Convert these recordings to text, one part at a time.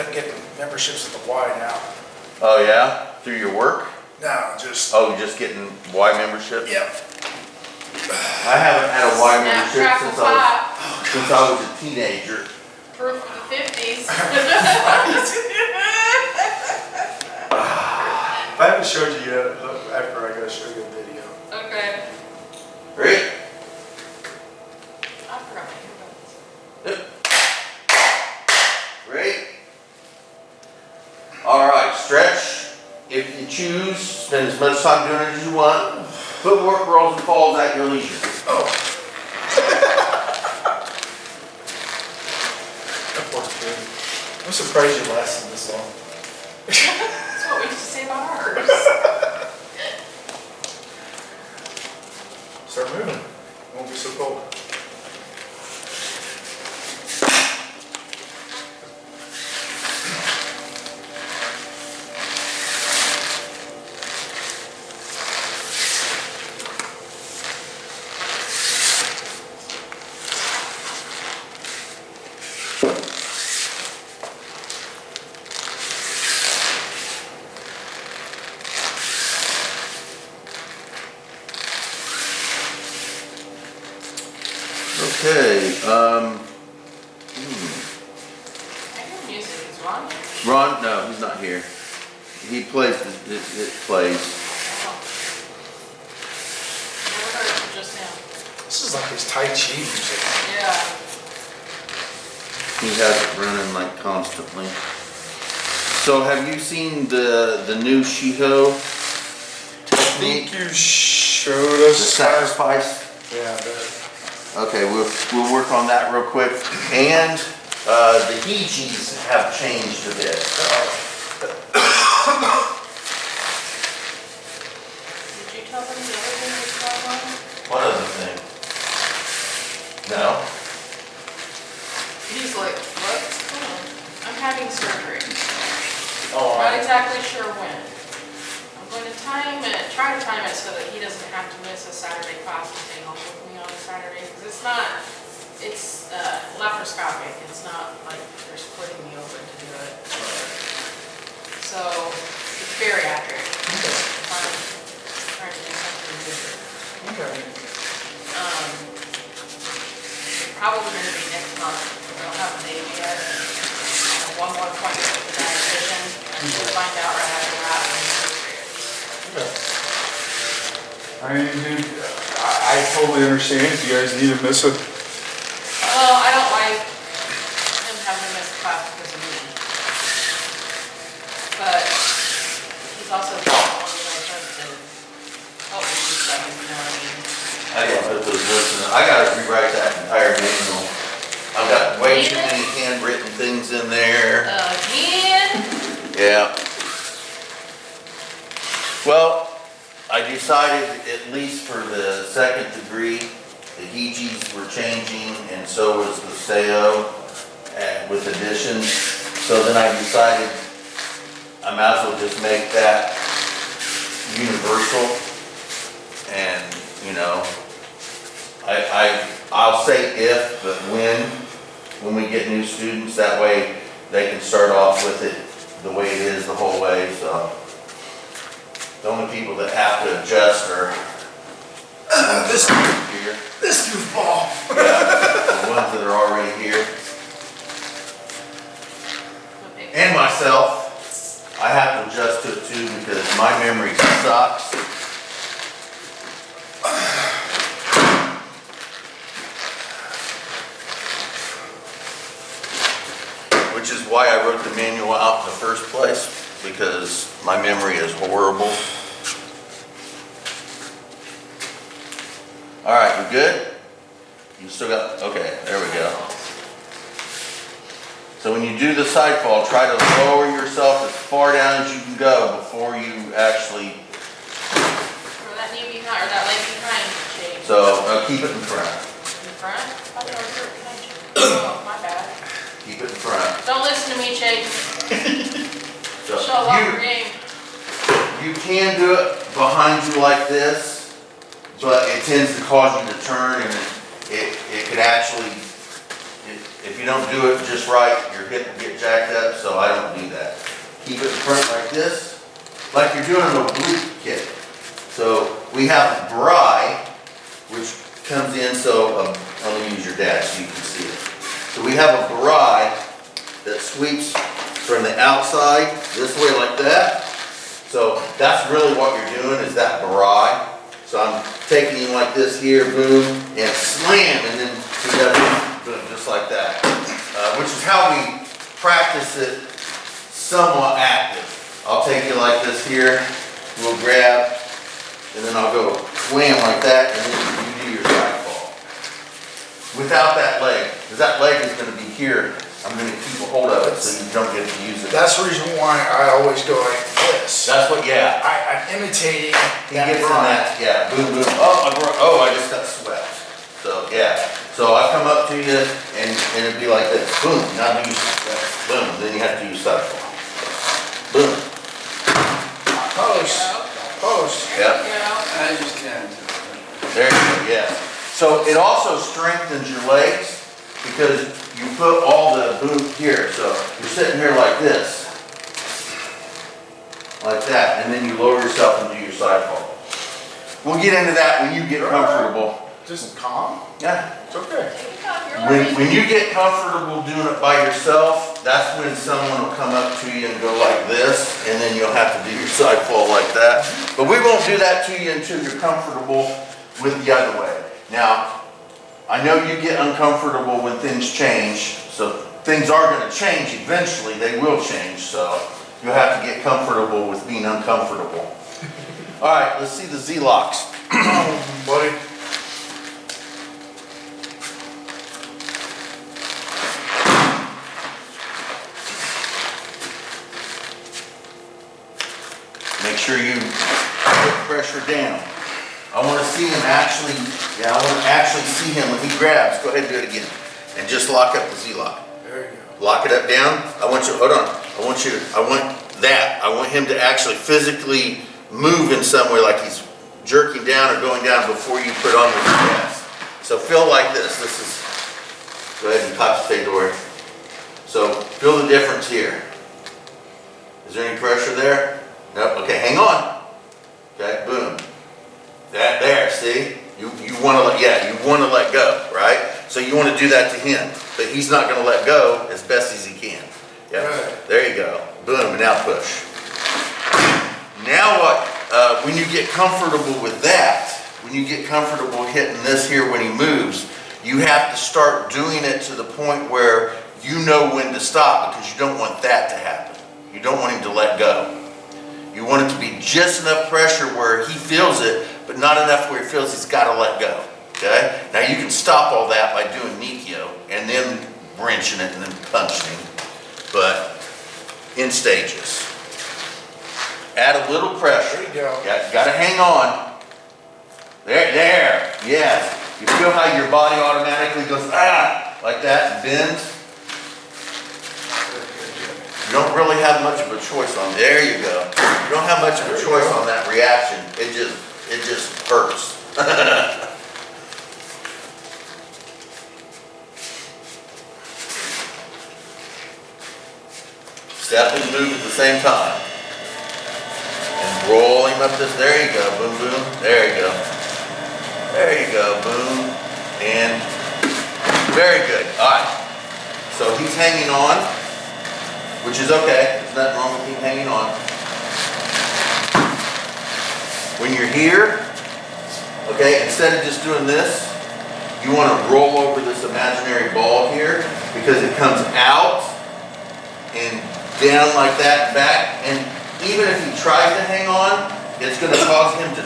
up getting memberships at the Y now. Oh yeah? Through your work? No, just. Oh, just getting Y membership? Yep. I haven't had a Y membership Crackle since I was a teenager. Proof of the 50s. I haven't showed you yet. After I gotta show you a video. Okay. Great. I forgot my earbuds. Great. All right, stretch. If you choose, spend as much time doing it as you want. Footwork rolls and falls at your leisure. Oh. That works good. I'm surprised you lasted this long. That's what we used to say about ours. Start moving. It won't be so cold. Okay. I hear music. Is Ron here? Ron, no, he's not here. He plays. It plays. Oh. Never heard it just now. This is like his Tai Chi music. Yeah. He has it running like constantly. So, have you seen the new Shiho I technique? think you showed The us. sacrifice. Yeah, that. Okay, we'll work on that real quick. And the Hijis have changed a bit. Did you tell them the other thing was going on? What other thing? No? He's like, what's going on? I'm having surgery. Oh, Not exactly sure when. I'm going to try to time it so that he doesn't have to miss a Saturday class and stay home with me on a Saturday. Because it's laparoscopic. It's not like they're splitting me open to do it. So it's bariatric. I'm trying to do something different. okay. Probably going to be next month. I don't have a date yet. I have one more appointment with the dietitian. We'll find out right after that when the surgery is. Okay. I mean, dude, I totally understand if you guys need to miss it. Well, I don't like him having to miss class because of me. But he's also the one that I trust to help me do stuff, if you know what I mean. I didn't put those notes in. I gotta rewrite that entire manual. I've got way too many handwritten things in there. Again? Yeah. Well, I decided, at least for the second degree, the Hijis were changing, and so was the Seo, with additions. So then I decided I might as well just make that universal. And, you know, I'll say if, but when we get new students, that way they can start off with it the way it is the whole way, so. The only people that have to adjust are This here. goofball. Yeah, the ones that are already here. And myself, I have to adjust to it too because my memory sucks. Which is why I wrote the manual out in the first place, because my memory is horrible. All right, we good? You still got, okay, there we go. So when you do the side fall, try to lower yourself as far down as you can go before you actually, Or that knee behind, or that leg behind shape. so keep it in front. In front? I thought that was your behind you. Oh, my bad. Keep it in front. Don't listen to me, Chase. So Show off your game. you can do it behind you like this, but it tends to cause you to turn, and it could actually, if you don't do it just right, your hip will get jacked up, so I don't like this, like you're doing an oblique kick. So we have bri, which comes in, so I'm gonna use your dad so you can see it. So we have a bri that sweeps from the outside this way like that. So that's really what you're doing, is that bri. So I'm taking him like this here, boom, and slam, and then he does it, boom, just like that. Which is how we practice it somewhat active. I'll take you like this here, we'll grab, and then I'll go wham like that, and then you do your side fall. Without that leg, because that leg is going to be here, I'm going to keep a hold of it so you don't get to use it. That's the reason why I always go like this. That's what, yeah. I'm imitating He that gets in run. that, yeah, boom, boom. Oh, I just got swept. So, yeah. So I come up to you and it'd be like this, boom, now you boom, then you have to use side fall. Boom. Post, post. Yep. I just can't. There you go, yeah. So it also strengthens your legs because you put all the boot here. So you're sitting here like this, like that, and then you lower yourself and do your side fall. We'll get into that when you get comfortable. Just calm, Yeah. it's okay. When you get comfortable doing it by yourself, that's when someone will come up to you and go like this, and then you'll have to do your side fall like that. But we won't do that to you until you're comfortable with the other way. Now, I know you get uncomfortable when things change, so things are going to change eventually, they will change, so you'll have to get comfortable with being uncomfortable. All right, let's see the Z-locks. Buddy. Make sure you put pressure down. I want to see him actually, I want to actually see him when he grabs. Go ahead and do it again. And just lock up the Z-lock. There you go. Lock it up down. I want you, hold on. I want that. I want him to actually physically move in some way, like he's jerking down or going down before you put on the gas. So feel like this. This is, go ahead and touch the door. So feel the difference here. Is there any pressure there? Nope. Okay, hang on. Okay, boom. That there, see? You want to let, yeah, you want to let go, right? So you want to do that to him, but he's not going to let go as best as he can. Yeah. Right. There you go. Boom, and now push. Now what? When you get comfortable with that, when you get comfortable hitting this here when he moves, you have to start doing it to the point where you know when to stop, because you don't want that to happen. You don't want him to let go. You want it to be just enough pressure where he feels it, but not enough where he feels he's got to let go. Okay? Now you can stop all that by doing Nikio and then wrenching it and then punching, but in stages. Add a little pressure. There you go. Got to hang on. There, yes. You feel how your body automatically goes, like that, and bends. You don't really have much of a choice on, there you go. You don't have much of a choice on that reaction. It just hurts. Step and move at the same time. And roll him up this, there you go, boom, boom, there you go. There you go, boom, and very good, all right. So he's hanging on, which is okay, there's nothing wrong with him hanging on. When you're here, okay, instead of just doing this, you want to roll over this imaginary ball here, because it comes out and down like that and back, and even if he tries to hang on, it's going to cause him to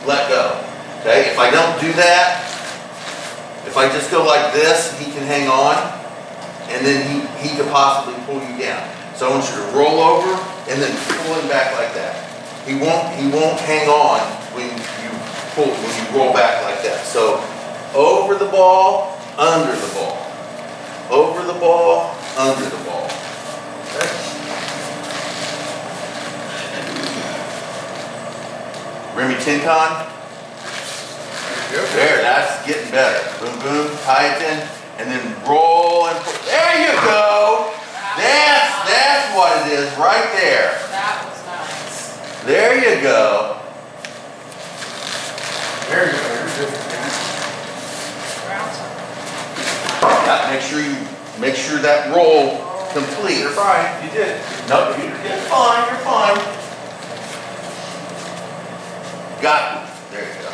let go. Okay, if I don't do that, if I just go like this, he can hang on, and then he could possibly pull you down. So I want you to roll over and then pull him back like that. He won't hang on when you roll back like that. So over the ball, under the ball. Over the ball, under the ball. Okay? Remy Tincon. There, that's getting better. Boom, boom, tie it in, and then roll and pull. There you go. That's what it is right there. That was not There you go. There you go, you're good. man. Grounds are- Make sure that roll complete. You're fine, you did. No, you're fine, you're fine. Got it. There you go.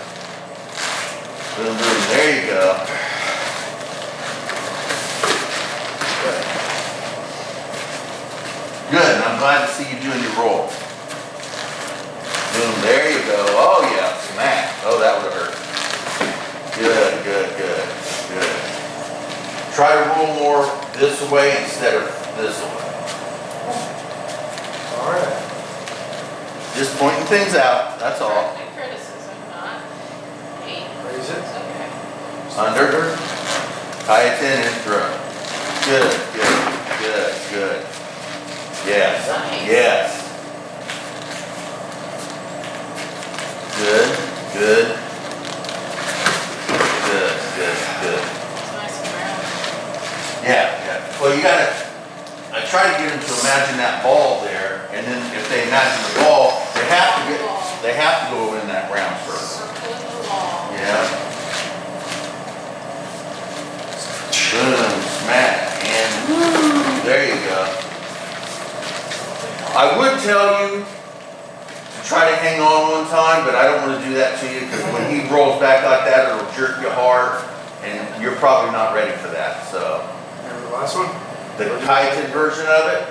Boom, boom, there you go. Good, and I'm glad to see you doing your roll. Boom, there you go. Oh yeah, smack. Oh, that would have hurt. Good, good, good, good. Try to roll more this way instead of this way. All right. Just pointing things out, that's all. Corrective criticism, not hate. Raise it. It's okay. Under, tie it in and throw. Good, good, good, good. Yes, Nice. yes. Good, good. Good, good, good. It's nice and round. Yeah, yeah. Well, you gotta, I try to get them to imagine that ball there, and then if they imagine the ball, they have to go in that round first. Circle in the wall. Yeah. Boom, smack, and woo, there you go. I would tell you to try to hang on one time, but I don't want to do that to you, because when he rolls back like that, it'll jerk you hard, and you're probably not ready for that, so. Remember the last one? The chitin version of it,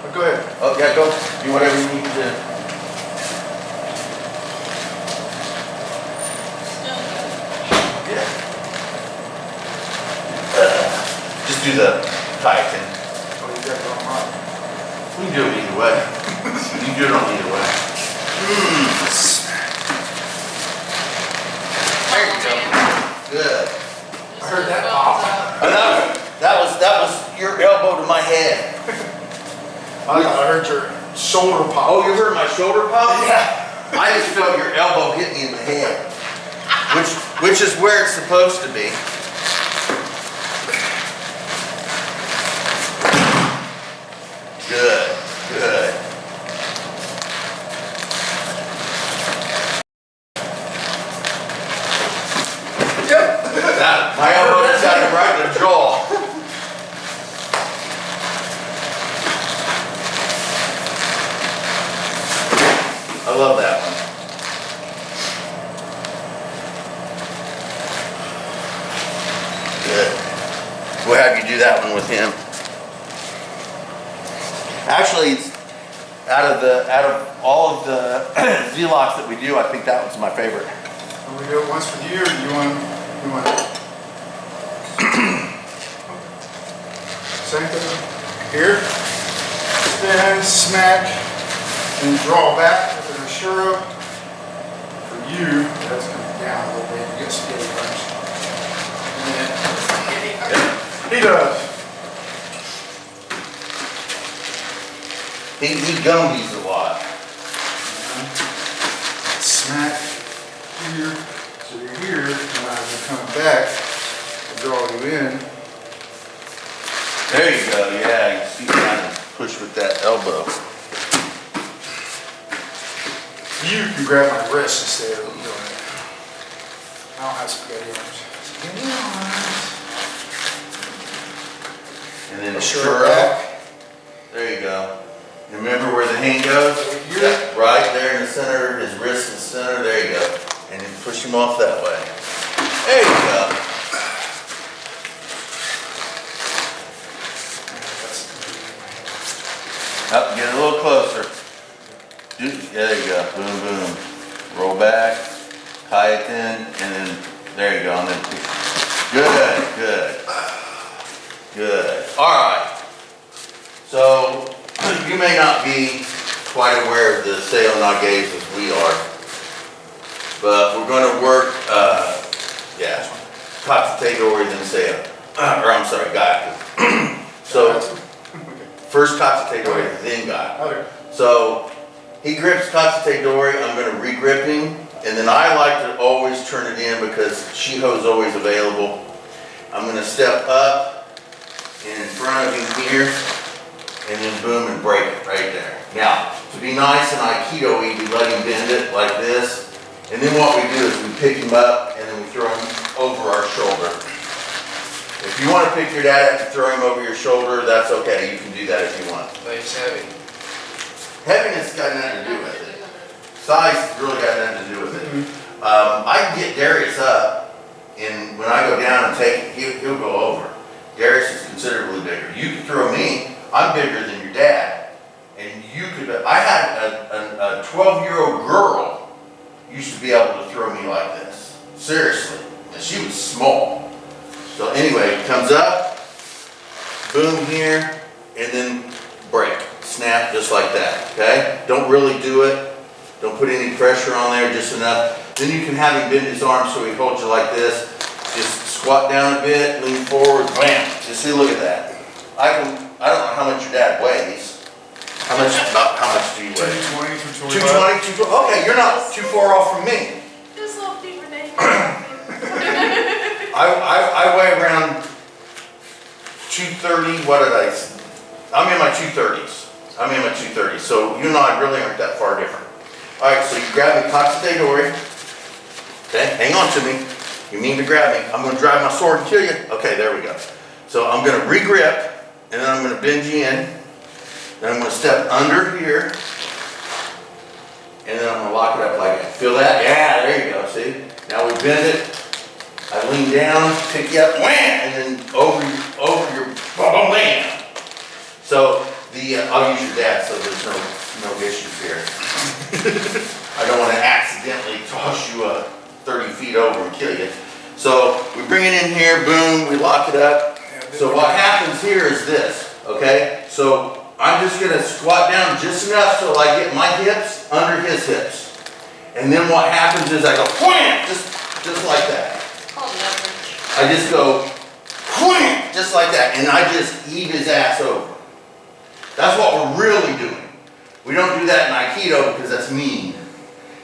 Oh, go ahead. oh yeah, go, do whatever you need to do. Still good. Yeah. Just do the chitin. Oh, you got it on mine. We can do it either way. You can do it on either way. There you go. Good. I heard that pop. And that was your elbow to my head. I thought I heard your shoulder pop. Oh, you heard my shoulder pop? Yeah. I just felt your elbow hit me in the head, which is where it's supposed to be. Good, good. Yep. My elbow just got him right in the jaw. I love that one. Good. We'll have you do that one with him. Actually, it's out of all of the Z-locks that we do, I think that one's my favorite. Want me to do it once for you, or do you want? Same thing. Here. Spin, smack, and draw back with an Ashura. For you, that's coming down a little bit. You get spaghetti first. And then he does. He gummies a lot. Smack here. So you're here, and as you come back, I draw you in. There you go, yeah, you see kind of push with that elbow. You can grab my wrist instead of doing it. I don't have spaghetti arms. Spaghetti arms. And then Sure sure back. up. There you go. You remember where the hand goes? Here. Yeah, right there in the center, his wrist in the center, there you go. And then push him off that way. There you go. Up, get a little closer. There you go, boom, boom. Roll back, tie it in, and then, there you go, and then, good, good. Good, all right. So, you may not be quite aware of the Seo Nagays as we are, but we're gonna work, Katsutei-dori then Seo. Or I'm sorry, Gaiaku. So, first Katsutei-dori, then Gaiaku. Okay. So, he grips Katsutei-dori, I'm gonna re-grip him, and then I like to always turn it in because Shiho's always available. I'm gonna step up in front of him here, and then boom and break it right there. Now, to be nice and Aikido-y, we let him bend it like this. And then what we do is we pick him up and then we throw him over our shoulder. If you want to pick your dad up and throw him over your shoulder, that's okay. You can do that if you want. But he's heavy. Heaviness got nothing to do with it. Size really got nothing to do with it. I can get Darius up, and when I go down and take it, he'll go over. Darius is considerably bigger. You can throw me. I'm bigger than your dad. And you could, I had a 12-year-old girl used to be able to throw me like this. Seriously. And she was small. So anyway, it comes up, boom here, and then break. Snap just like that, okay? Don't really do it. Don't put any pressure on there, just enough. Then you can have him bend his arms so he holds you like this. Just squat down a bit, lean forward, bam. Just see, look at that. I don't know how much your dad weighs. How much do you weigh? 220, 225. 220, 220. Okay, you're not too far off from me. This little fever day. I weigh around 230, what did I say? I'm in my 230s. I'm in my 230s, so you and I really aren't that far different. All right, so you grab me Constantadori. Okay, hang on to me. You mean to grab me. I'm gonna drive my sword and kill you. Okay, there we go. So I'm gonna re-grip, and then I'm gonna bend you in. Then I'm gonna step under here, and then I'm gonna lock it up like that. Feel that? Yeah, there you go, see? Now we bend it. I lean down, pick you up, wham, and then over your bam. So I'll use your dad so there's no issues here. I don't want to accidentally toss you 30 feet over and kill you. So we bring it in here, boom, we lock it up. So what happens here is this, okay? So I'm just gonna squat down just enough so I get my hips under his hips. And then what happens is I go wham, just like that. Called leverage. I just go wham, just like that, and I just eat his ass over. That's what we're really doing. We don't do that in Aikido because that's mean.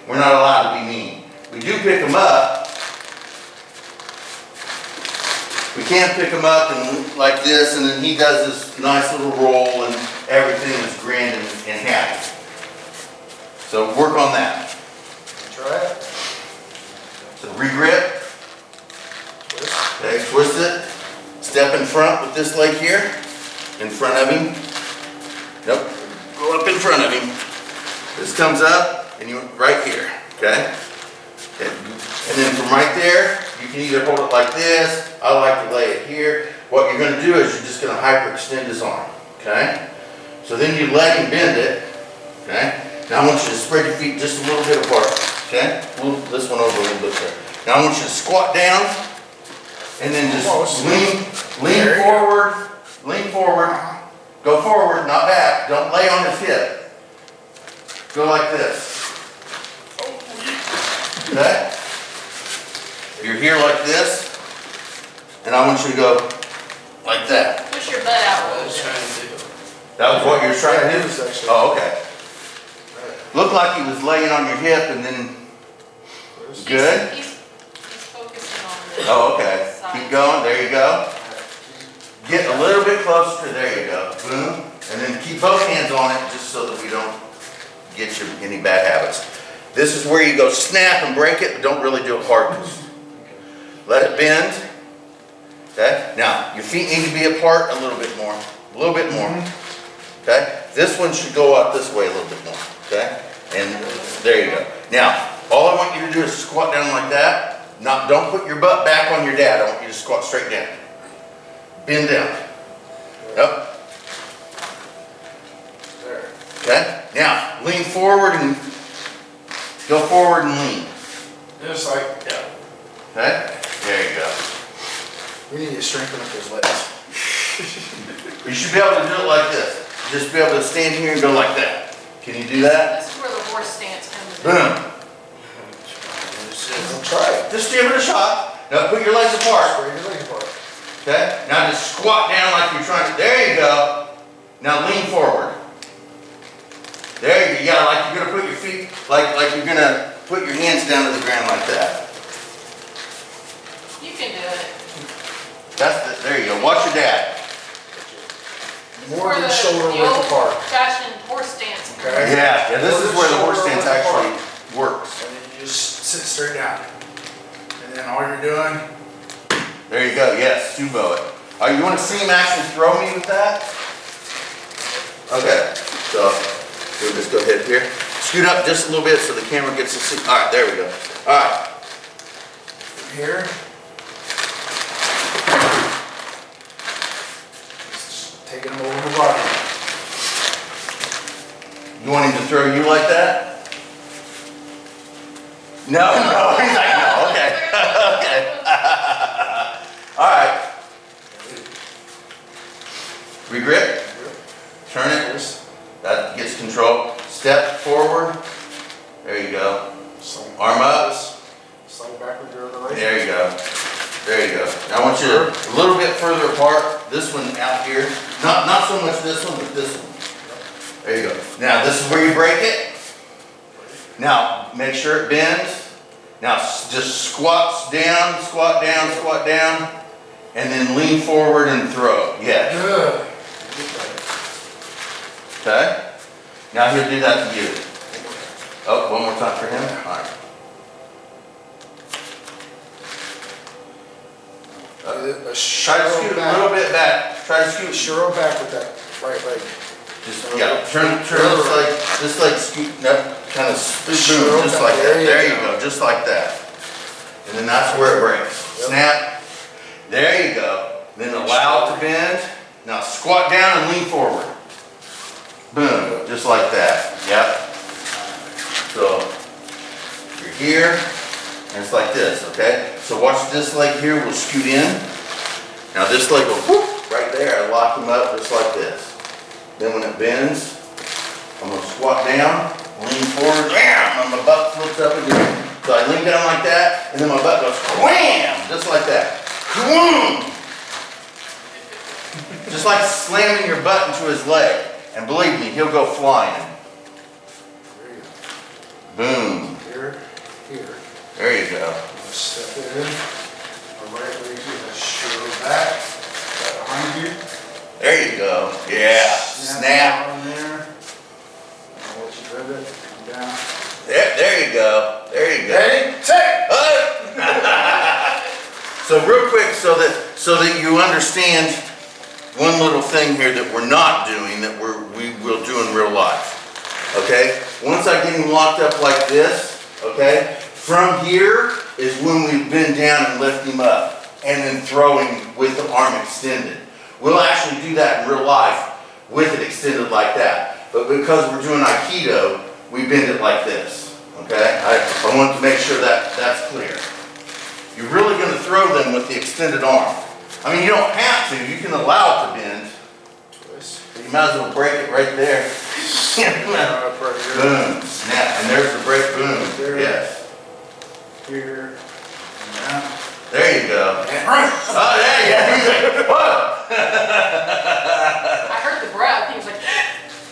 We're not allowed to be mean. We do pick him up. We can pick him up and like this, and then he does this nice little roll, and everything is grand and happy. So work on that. Try it. So re-grip. Okay, twist it. Step in front with this leg here. In front of him. Nope. Go up in front of him. This comes up, and you right here. Okay? Okay. And then from right there, you can either hold it like this. I like to lay it here. What you're going to do is you're just going to hyperextend his arm. Okay? So then you let him bend it. Okay? Now I want you to spread your feet just a little bit apart. Okay? Move this one over a little bit there. Now I want you to squat down, and then just lean forward. Lean forward. Go forward, not back. Don't lay on his hip. Go like this. Okay? You're here like this, and I want you to go like that. Push your butt out a What I little was bit. trying to do. That was what you were trying to do? This actually. Oh, okay. Looked like he was laying on your hip and then, good? He's focusing on the Oh, okay. side. Keep going, there you go. Get a little bit closer, there you go. Boom. And then keep both hands on it just so that we don't get you any bad habits. This is where you go snap and break it, but don't really do it hard. Let it bend. Okay? Now, your feet need to be apart a little bit more. A little bit more. Okay? This one should go up this way a little bit more. Okay? And there you go. Now, all I want you to do is squat down like that. Don't put your butt back on your dad. I want you to squat straight down. Bend down. Yep. There. Okay? Now, lean forward and go forward and lean. Just like, yeah. Okay? There you go. We need to strengthen up those legs. You should be able to do it like this. Just be able to stand here and go like that. Can you do that? This is where the horse stance comes in. Boom. Don't try it. Just give it a shot. Now put your legs apart. Spread your legs apart. Okay? Now just squat down like you're trying to. There you go. Now lean forward. There you go. Yeah, like you're gonna put your feet, like you're gonna put your hands down to the ground like that. You can do it. There you go. Watch your dad. More than shoulder width apart. Old-fashioned horse stance. Okay? Yeah, this is where the horse stance actually works. And then you just sit straight down. And then all you're doing, There you go, yes, sumo it. You wanna see him actually throw me with that? Okay, so we'll just go ahead here. Scoot up just a little bit so the camera gets to see. All right, there we go. All right. here. Just taking him over the body. You want him to throw you like that? No, no, he's like, no, okay, okay. All right. Regrip, turn it, that gets control. Step forward, there you go. Arm up. Slide backward, go the right. There you go. There you go. Now I want you to a little bit further apart. This one out here. Not so much this one, but this one. There you go. Now this is where you break it. Now make sure it bends. Now just squat down, squat down, squat down, and then lean forward and throw. Yes. Good. Okay. Now he'll do that to you. Oh, one more time for him. All right. Try to scoot a little bit back. Try to scoot. Shiro back with that right leg. Just yeah. Turn just like scoot up, kind of boom, just like that. There you go, just like that. And then that's where it breaks. Snap. There you go. Then allow it to bend. Now squat down and lean forward. Boom, just like that. Yep. So you're here, and it's like this, okay? So watch this leg here, we'll scoot in. Now this leg will whoop, right there, I lock him up just like this. Then when it bends, I'm gonna squat down, lean forward, bam, and my butt flips up again. So I lean down like that, and then my butt goes wham, just like that. Boom! Just like slamming your butt into his leg. And believe me, he'll go flying. There you Boom. go. Here, here. There you go. Step in. Our right leg is Shiro back. Right behind you. There you go. Yeah. Snap. On there. I'll let you grab it. Come down. There you go. There you go. Ready? Take! So real quick, so that you understand one little thing here that we're not doing that we will do in real life. Okay? Once I get him locked up like this, okay? From here is when we bend down and lift him up and then throwing with the arm extended. We'll actually do that in real life with it extended like that. But because we're doing Aikido, we bend it like this. Okay? I want to make sure that that's clear. You're really going to throw them with the extended arm. I mean, you don't have to. You can allow it to bend. Twist. But you might as well break it right there. Boom. Snap. And there's the break. Boom. There. Yes. Here. And down. There you go. And right. Oh, there you go. Whoa. I heard the breath, he was like,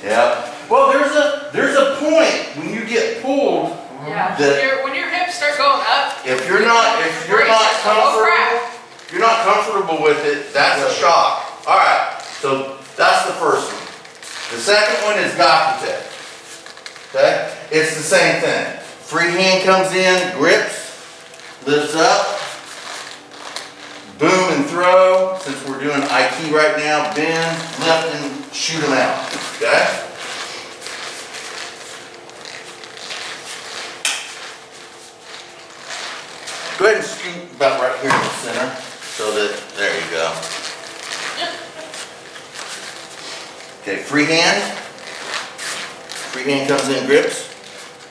Yeah. Well, there's a point when you get pulled. yeah, That when your hips start going up. if you're not comfortable with it, that's a shock. All right. So that's the first one. The second one is gakute. Okay? It's the same thing. Free hand comes in, grips, lifts up, boom and throw. Since we're doing Aiki right now, bend, lift, and shoot them out. Okay? Go ahead and scoot about right here in the center so that, there you go. Okay, free hand. Free hand comes in, grips.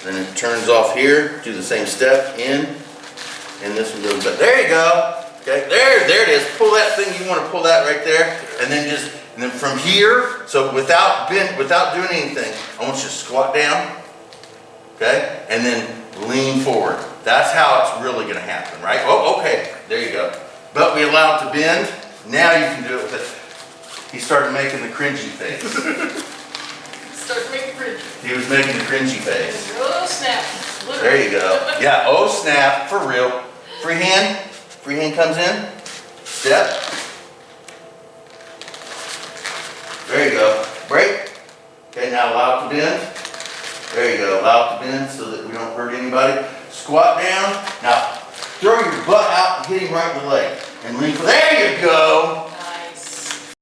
Then it turns off here, do the same step, in, and this one goes back. There you go. Okay, there it is. Pull that thing, you want to pull that right there, and then from here, so without doing anything, I want you to squat down, okay, and then lean forward. That's how it's really going to happen, right? Oh, okay, there you go. But we allow it to bend. Now you can do it with it. He started making the cringy face. Start making cringe. He was making the cringy face. Oh, snap. There you go. Yeah, oh snap, for real. Free hand comes in, step. There you go, break. Okay, now allow it to bend. There you go, allow it to bend so that we don't hurt anybody. Squat down. Now, throw your butt out and hit him right in the leg. And lean, there you go. Nice.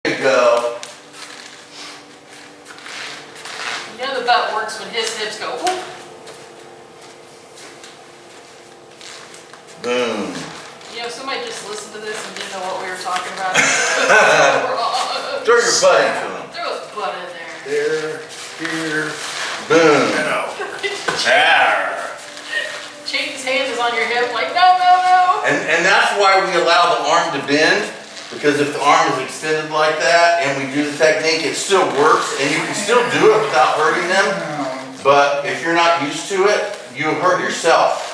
There you go. You know the butt works when his hips go whoop. Boom. You know, somebody just listened to this and didn't know what we were talking about. Throw your butt into him. Throw his butt in there. There, here, Boom. Shady's hand is on your hip like, no, no, no. And that's why we allow the arm to bend, because if the arm is extended like that and we do the technique, it still works and you can still do it without hurting them. But if you're not used to it, you hurt yourself.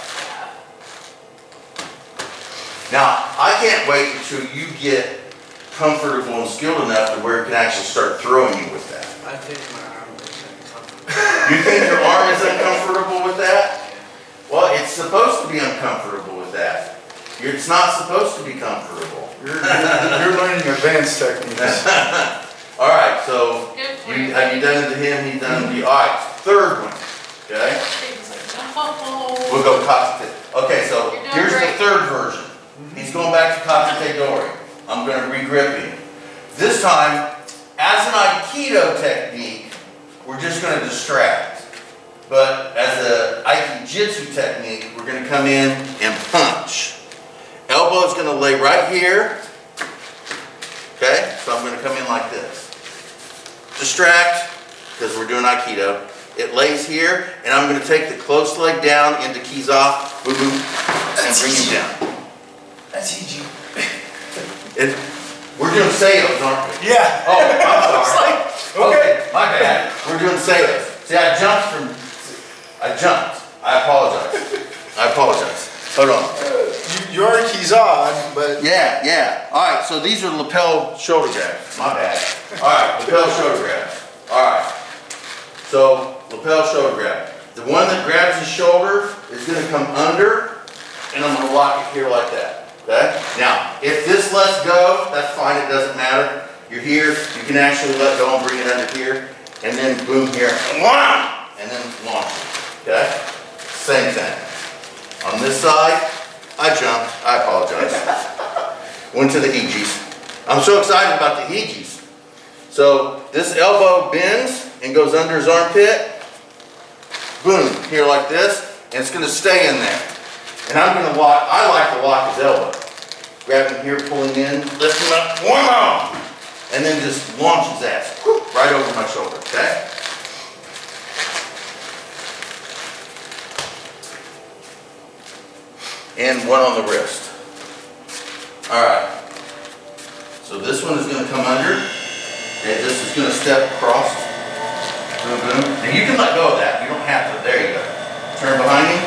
Now, I can't wait until you get comfortable and skilled enough to where it can actually start throwing you with that. I think my arm is uncomfortable. You think your arm is uncomfortable with that? Well, it's supposed to be uncomfortable with that. It's not supposed to be comfortable. You're learning advanced techniques. All right, so Good for you. have you done it to him? He's done it to you. All right, third one. Okay, Shady's like, no. we'll go cocktail. Okay, so You're doing here's the great. third version. He's going back to cocktail. I'm going to re-grip him. This time, as an Aikido technique, we're just going to distract. But as a Aikijitsu technique, we're going to come in and punch. Elbow's going to lay right here. Okay, so I'm going to come in like this. Distract, because we're doing Aikido. It lays here, and I'm going to take the close leg down into Kiza, boom, boom, and bring him down. That's easy. We're doing sales, aren't we? Yeah. Oh, I'm sorry. Okay. My bad. We're doing sales. See, I jumped. I apologize. Hold on. You are keys on, but Yeah. All right, so these are lapel shoulder grabs. My bad. All right, lapel shoulder grabs. All right. So, lapel shoulder grab. The one that grabs his shoulder is going to come under, and I'm going to lock it here like that. Okay? Now, if this lets go, that's fine. It doesn't matter. You're here. You can actually let go and bring it under here, and then boom here, and then launch it. Okay? Same thing. On this side, I jumped. I apologize. Went to the Hijis. I'm so excited about the Hijis. So this elbow bends and goes under his armpit. Boom, here like this, and it's going to stay in there. And I'm going to lock. I like to lock his elbow. Grab him here, pull him in, lift him up, wham! And then just launch his ass whoop, right over my shoulder. Okay? And one on the wrist. All right. So this one is going to come under, and this is going to step across. Boom, boom. Now you can let go of that. You don't have to. There you go. Turn behind him.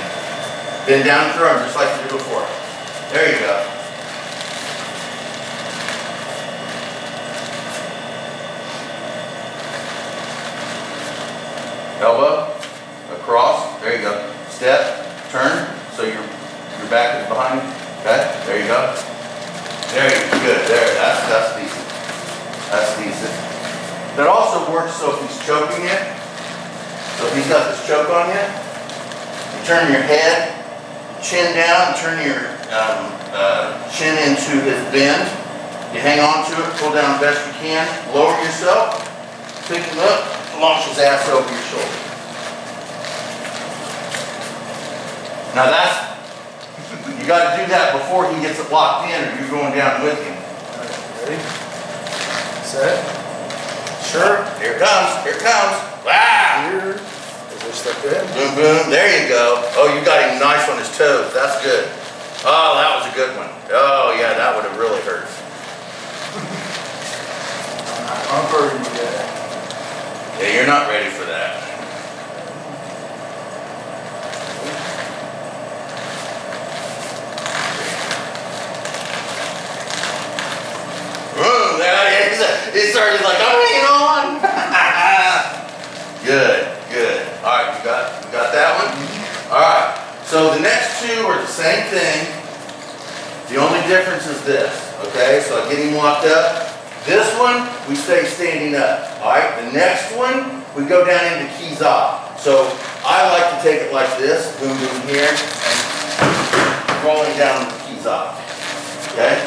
Bend down and throw him just like you did before. There you go. Elbow across. There you go. Step. Turn. So your back is behind you. Okay. There you go. There you go. Good. There. That's decent. That's decent. That also works. So if he's choking you, so if he's got this choke on you, you turn your head, chin down, turn your chin into his bend. You hang on to it, pull down the best you can, lower yourself, pick him up, launch his ass over your shoulder. Now you got to do that before he gets it locked in, or you're going down with him. ready? Set. Sure. Here it comes. Here it comes. Wow! Here. Is there stuff in? Boom, boom. There you go. Oh, you got him nice on his toes. That's good. Oh, that was a good one. Oh, yeah, that would have really hurt. I'm hurting you yet. Yeah, you're not ready for that. Boom! He started like, I'm hanging on. Good, good. All right, you got that one? All right. So the next two are the same thing. The only difference is this. Okay, so I get him locked up. This one, we stay standing up. All right, the next one, we go down into keys off. So I like to take it like this, boom, boom here, and rolling down the keys off. Okay?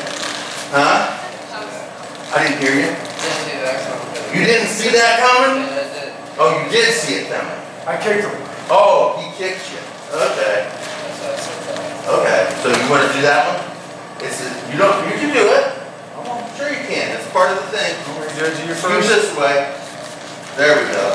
Huh? I didn't hear you. Didn't do that coming. You didn't see that coming? Yeah, I did. Oh, you did see it coming. I kicked him. Oh, he kicked you. Okay. That's what I said. Okay. So you want to do that one? You can do it. I'm sure you can. It's part of the thing. I'm gonna judge you Use first. this way. There we go.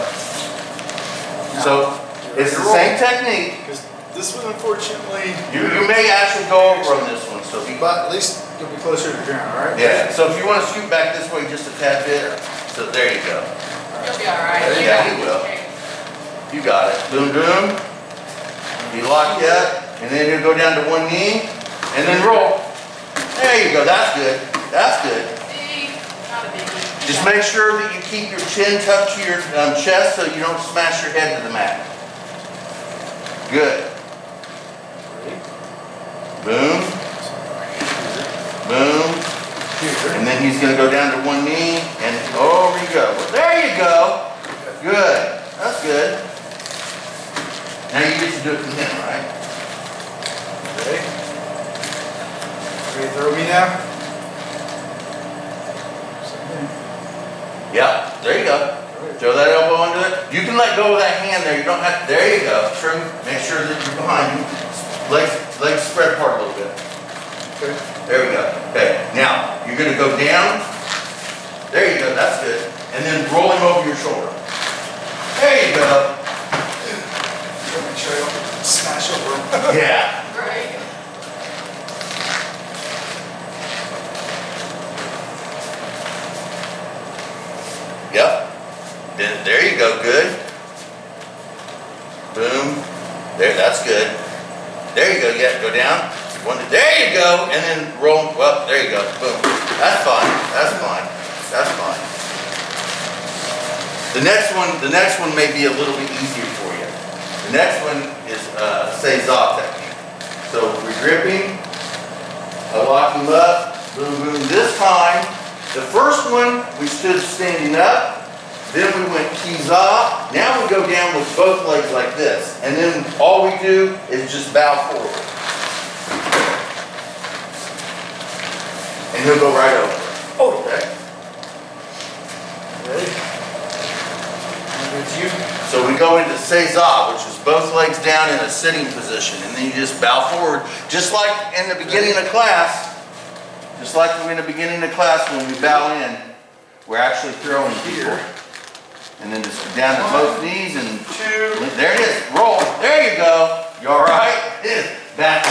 So it's the same technique. Because this one, unfortunately, You may actually go over on this one, so be. but at least you'll be closer to the ground, all right? Yeah, so if you want to scoot back this way just a tad bit, so there you go. You'll be all right. Yeah, he will. You got it. Boom, boom. You lock that, and then you go down to one knee, and then roll. There you go, that's good. That's good. See, not a biggie. Just make sure that you keep your chin tucked to your chest so you don't smash your head to the mat. Good. Boom, boom. And then he's gonna go down to one knee, and over you go. Well, there you go. Good. That's good. Now you get to do it from him, right? Ready? Ready to throw me now? Yep, there you go. Throw that elbow under it. You can let go of that hand there. You don't have to, there you go. True. Make sure that you're behind you. Legs spread apart a little bit. Okay. There we go. Okay, now you're gonna go down. There you go, that's good. And then roll him over your shoulder. There you go. Make sure I don't smash over him. Yeah. Right. Yep. Then there you go, good. Boom. There, that's good. There you go, yeah, go down. There you go, and then roll, well, there you go, boom. That's fine, that's fine, that's fine. The next one may be a little bit easier for you. The next one is César technique. So we're gripping, I lock him up, boom, boom. This time, the first one, we stood standing up, then we went keys off. Now we go down with both legs like this. And then all we do is just bow forward. And he'll go right over. Oh, okay. Ready? It's you. So we go into César, which is both legs down in a sitting position. And then you just bow forward, just like in the beginning of class. Just like in the beginning of class when we bow in, we're actually throwing people. And then just down to both knees and Two. there it is. Roll. There you go. You all right? Back.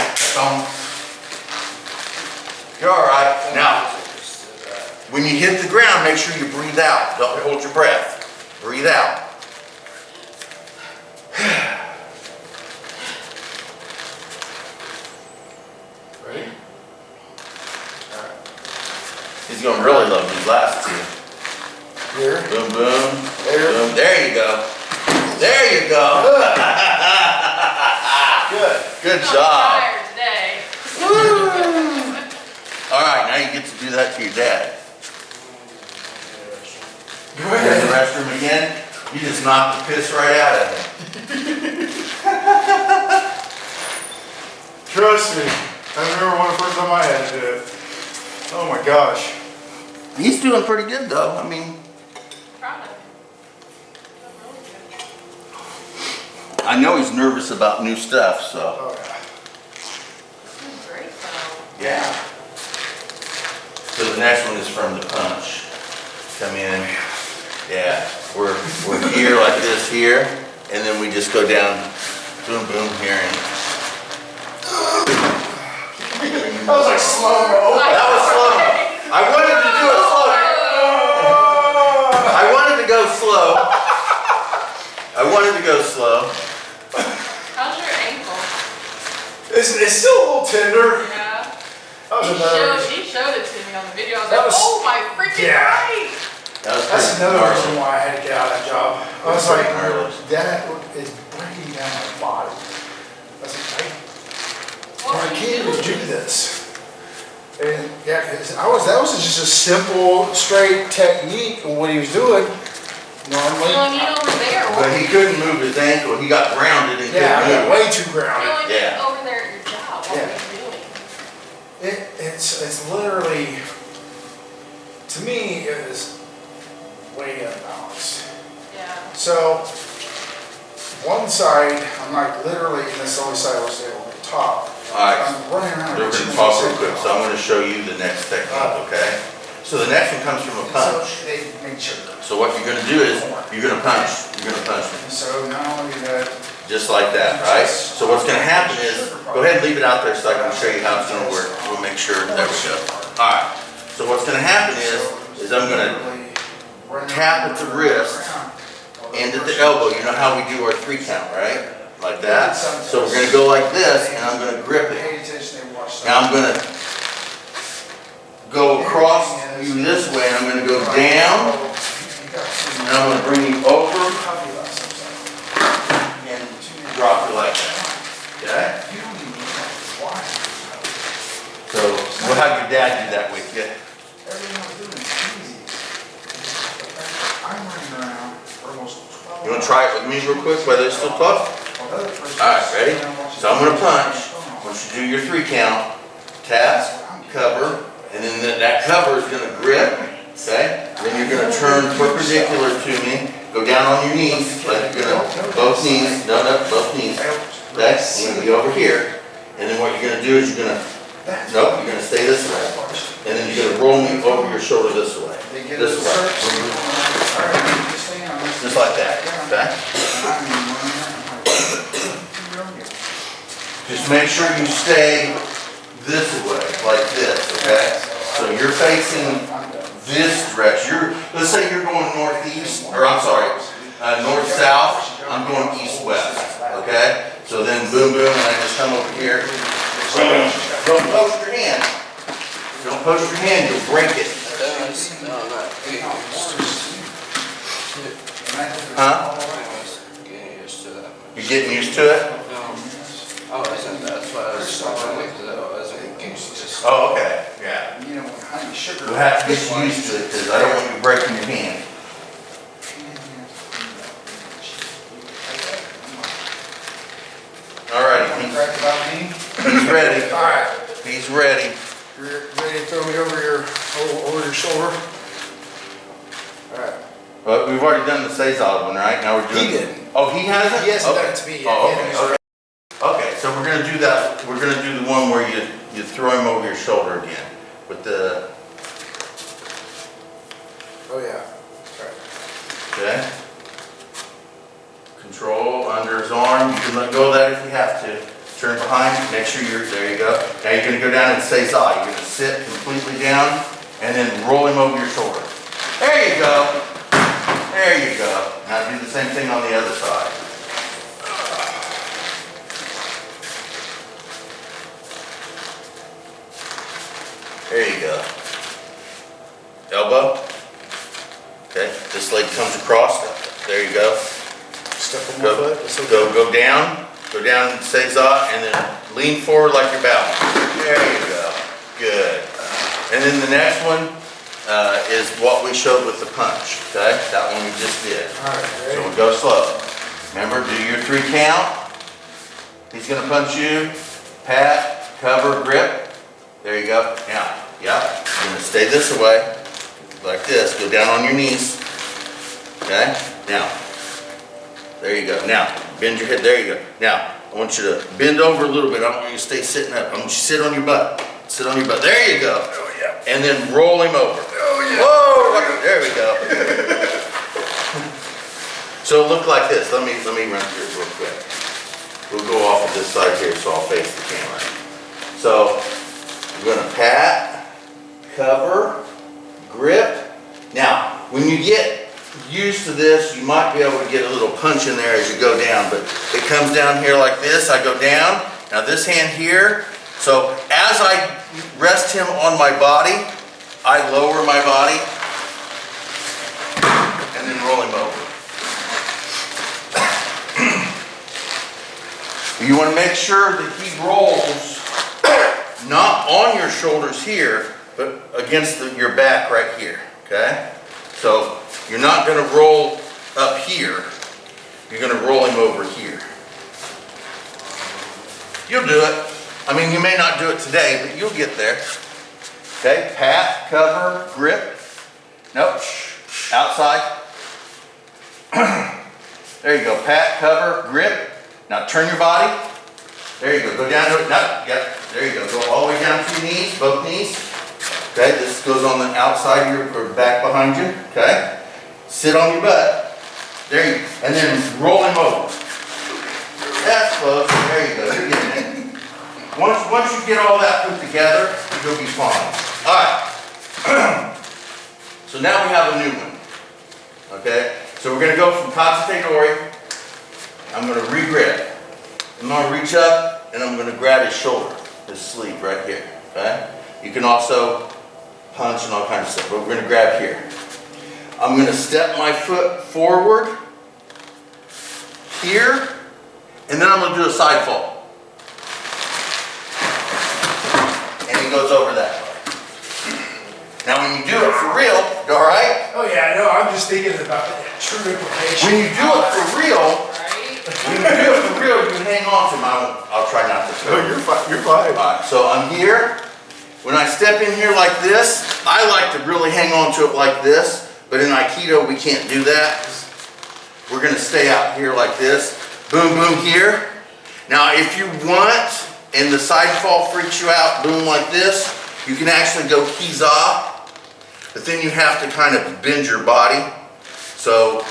You're all right. Now, when you hit the ground, make sure you breathe out. Don't hold your breath. Breathe out. Ready? He's gonna really love these last two. Here. Boom, boom. There. Boom. There you go. There you go. Good. Good I'm job. tired today. All right, now you get to do that to your dad. Go You're in ahead. the restroom again. You just knocked the piss right out of him. Trust me. I remember when the first time I had to do it. Oh my gosh. He's doing pretty good though. I mean, Proud of him. Really good. I know he's nervous about new stuff, so. Oh yeah. Doing great though. Yeah. So the next one is from the punch. Come in. Yeah. We're here like this here, and then we just go down, boom, boom, here. And That was like slow-mo. that was slow. I wanted to do it slow. I wanted to go slow. I wanted to go slow. How's your ankle? It's still a little tender. Yeah. That was another. He showed it to me on the video. I was That like, was- oh my freaking yeah. right. That was That's pretty another gnarly. reason why I had to get out of that job. I was Pretty like, gnarly. that is breaking down my body. I was like, What I were can't you even doing? do this. And yeah, 'cause that was just a simple, straight technique of what he was doing. Well, Normally, I mean, over there, what But Well, he couldn't move his ankle, he got grounded and Yeah, I couldn't got move. way too You grounded. know, Yeah. you're over there at your job, what Yeah. are you doing? It's literally, to me, it is way unbalanced. Yeah. So, one side, I'm like literally, and this only side I was able to top. Alright, I'm running around. we're gonna pause real quick, so I'm gonna show you the next technique, okay? So the next one comes from a punch. So they made sugar. So what you're gonna do is, you're gonna punch me, So not only that, just like that, right? So what's gonna happen is, go ahead and leave it out there so I can show you how it's gonna work. We'll make sure, there we go. Alright, so what's gonna happen is I'm gonna tap at the wrist and at the elbow. You know how we do our 3 count, right? Like that. So we're gonna go like this, and I'm gonna grip it. pay attention, they watch. Now I'm gonna go across you this way, and I'm gonna go down, and I'm gonna bring you over and drop you like that. Okay? So we'll have your dad do that with you. I'm running around for almost 12. You wanna try it with me real quick while they're still tough? Alright, ready? So I'm gonna punch. Once you do your 3 count, tap, cover, and then that cover is gonna grip, okay? Then you're gonna turn perpendicular to me, go down on your knees, like you're gonna, both knees, no, both knees, okay? You're gonna be over here, and then what you're gonna do is you're gonna, nope, you're gonna stay this way, and then you're gonna roll me over your shoulder this way, this way. Just like that, okay? Just make sure you stay this way, like this, okay? So you're facing this direction. Let's say you're going northeast, or I'm sorry, north-south, I'm going east-west, okay? So then boom, boom, and I just come over here. Boom. Don't post your hand. Don't post your hand, you'll break it. No, I'm not. Huh? Getting used to that. You're getting used to it? No. Oh, isn't that's why I was struggling with that. I wasn't getting used to. Oh, okay, yeah. You know, when honey sugar. You'll have to get used to it, because I don't want you breaking your hand. Alrighty, Correct about me? he's ready. All right. He's ready. You're ready to throw me over your shoulder? All right. But we've already done the Cezanne one, right? Now we're doing. He didn't. Oh, he hasn't? He hasn't Okay. done it to me yet. Oh, He okay, hasn't. okay. Okay, so we're gonna do that. We're gonna do the one where you throw him over your shoulder again with the, Oh, yeah. okay? Control under his arm. You can let go of that if you have to. Turn behind, make sure there you go. Now you're gonna go down and say Zai. You're gonna sit completely down and then roll him over your shoulder. There you go. There you go. Now do the same thing on the other side. There you go. Elbow. Okay, this leg comes across. There you go. Step on my foot. It's okay. Go down and say za, and then lean forward like you're balanced. There you go. Good. And then the next one is what we showed with the punch. Okay, that one we just did. All right, So ready? we'll go slow. Remember, do your 3 count. He's gonna punch you. Pat, cover, grip. There you go. Now, yeah, you're gonna stay this way, like this. Go down on your knees. Okay? Now, there you go. Now, bend your head. There you go. Now, I want you to bend over a little bit. I don't want you to stay sitting up. I want you to sit on your butt. Sit on your butt. There you go. Oh, yeah. And then roll him over. Oh, yeah. Whoa! There we go. So look like this. Let me run through it real quick. We'll go off of this side here, so I'll face the camera. So you're gonna pat, cover, grip. Now, when you get used to this, you might be able to get a little punch in there as you go down, but it comes down here like this. I go down. Now this hand here. So as I rest him on my body, I lower my body and then roll him over. You want to make sure that he rolls not on your shoulders here, but against your back right here, okay? So you're not going to roll up here. you're gonna roll him over here. You'll do it. I mean, you may not do it today, but you'll get there. Okay, pat, cover, grip. Nope, outside. There you go, pat, cover, grip. Now turn your body. There you go down to it. No, yep, there you go. Go all the way down to your knees, both knees. Okay, this goes on the outside of your, or back behind you, okay? Sit on your butt. There you go, and then roll him over. That's close, there you go, you're getting it. Once you get all that put together, you'll be fine. All right, so now we have a new one, okay? So we're gonna go from Katsutedori. I'm gonna re-grip. I'm gonna reach up and I'm gonna grab his shoulder, his sleeve right here, okay? You can also punch and all kinds of stuff, but we're gonna grab here. I'm gonna step my foot forward here, and then I'm gonna do a side fall. And he goes over that way. Now when you do it for real, all right? Oh yeah, I know, I'm just thinking about the true implication. When you do it for real, Right? when you do it for real, you can hang on to him. I'll try not to throw. No, you're fine, you're fine. All right, so I'm here. When I step in here like this, I like to really hang on to it like this, but in Aikido, we can't do that. We're gonna stay out here like this. Boom, boom here. Now, if you want, and the side fall freaks you out, boom like this, you can actually go kiza, but then you have to kind of bend your body. So,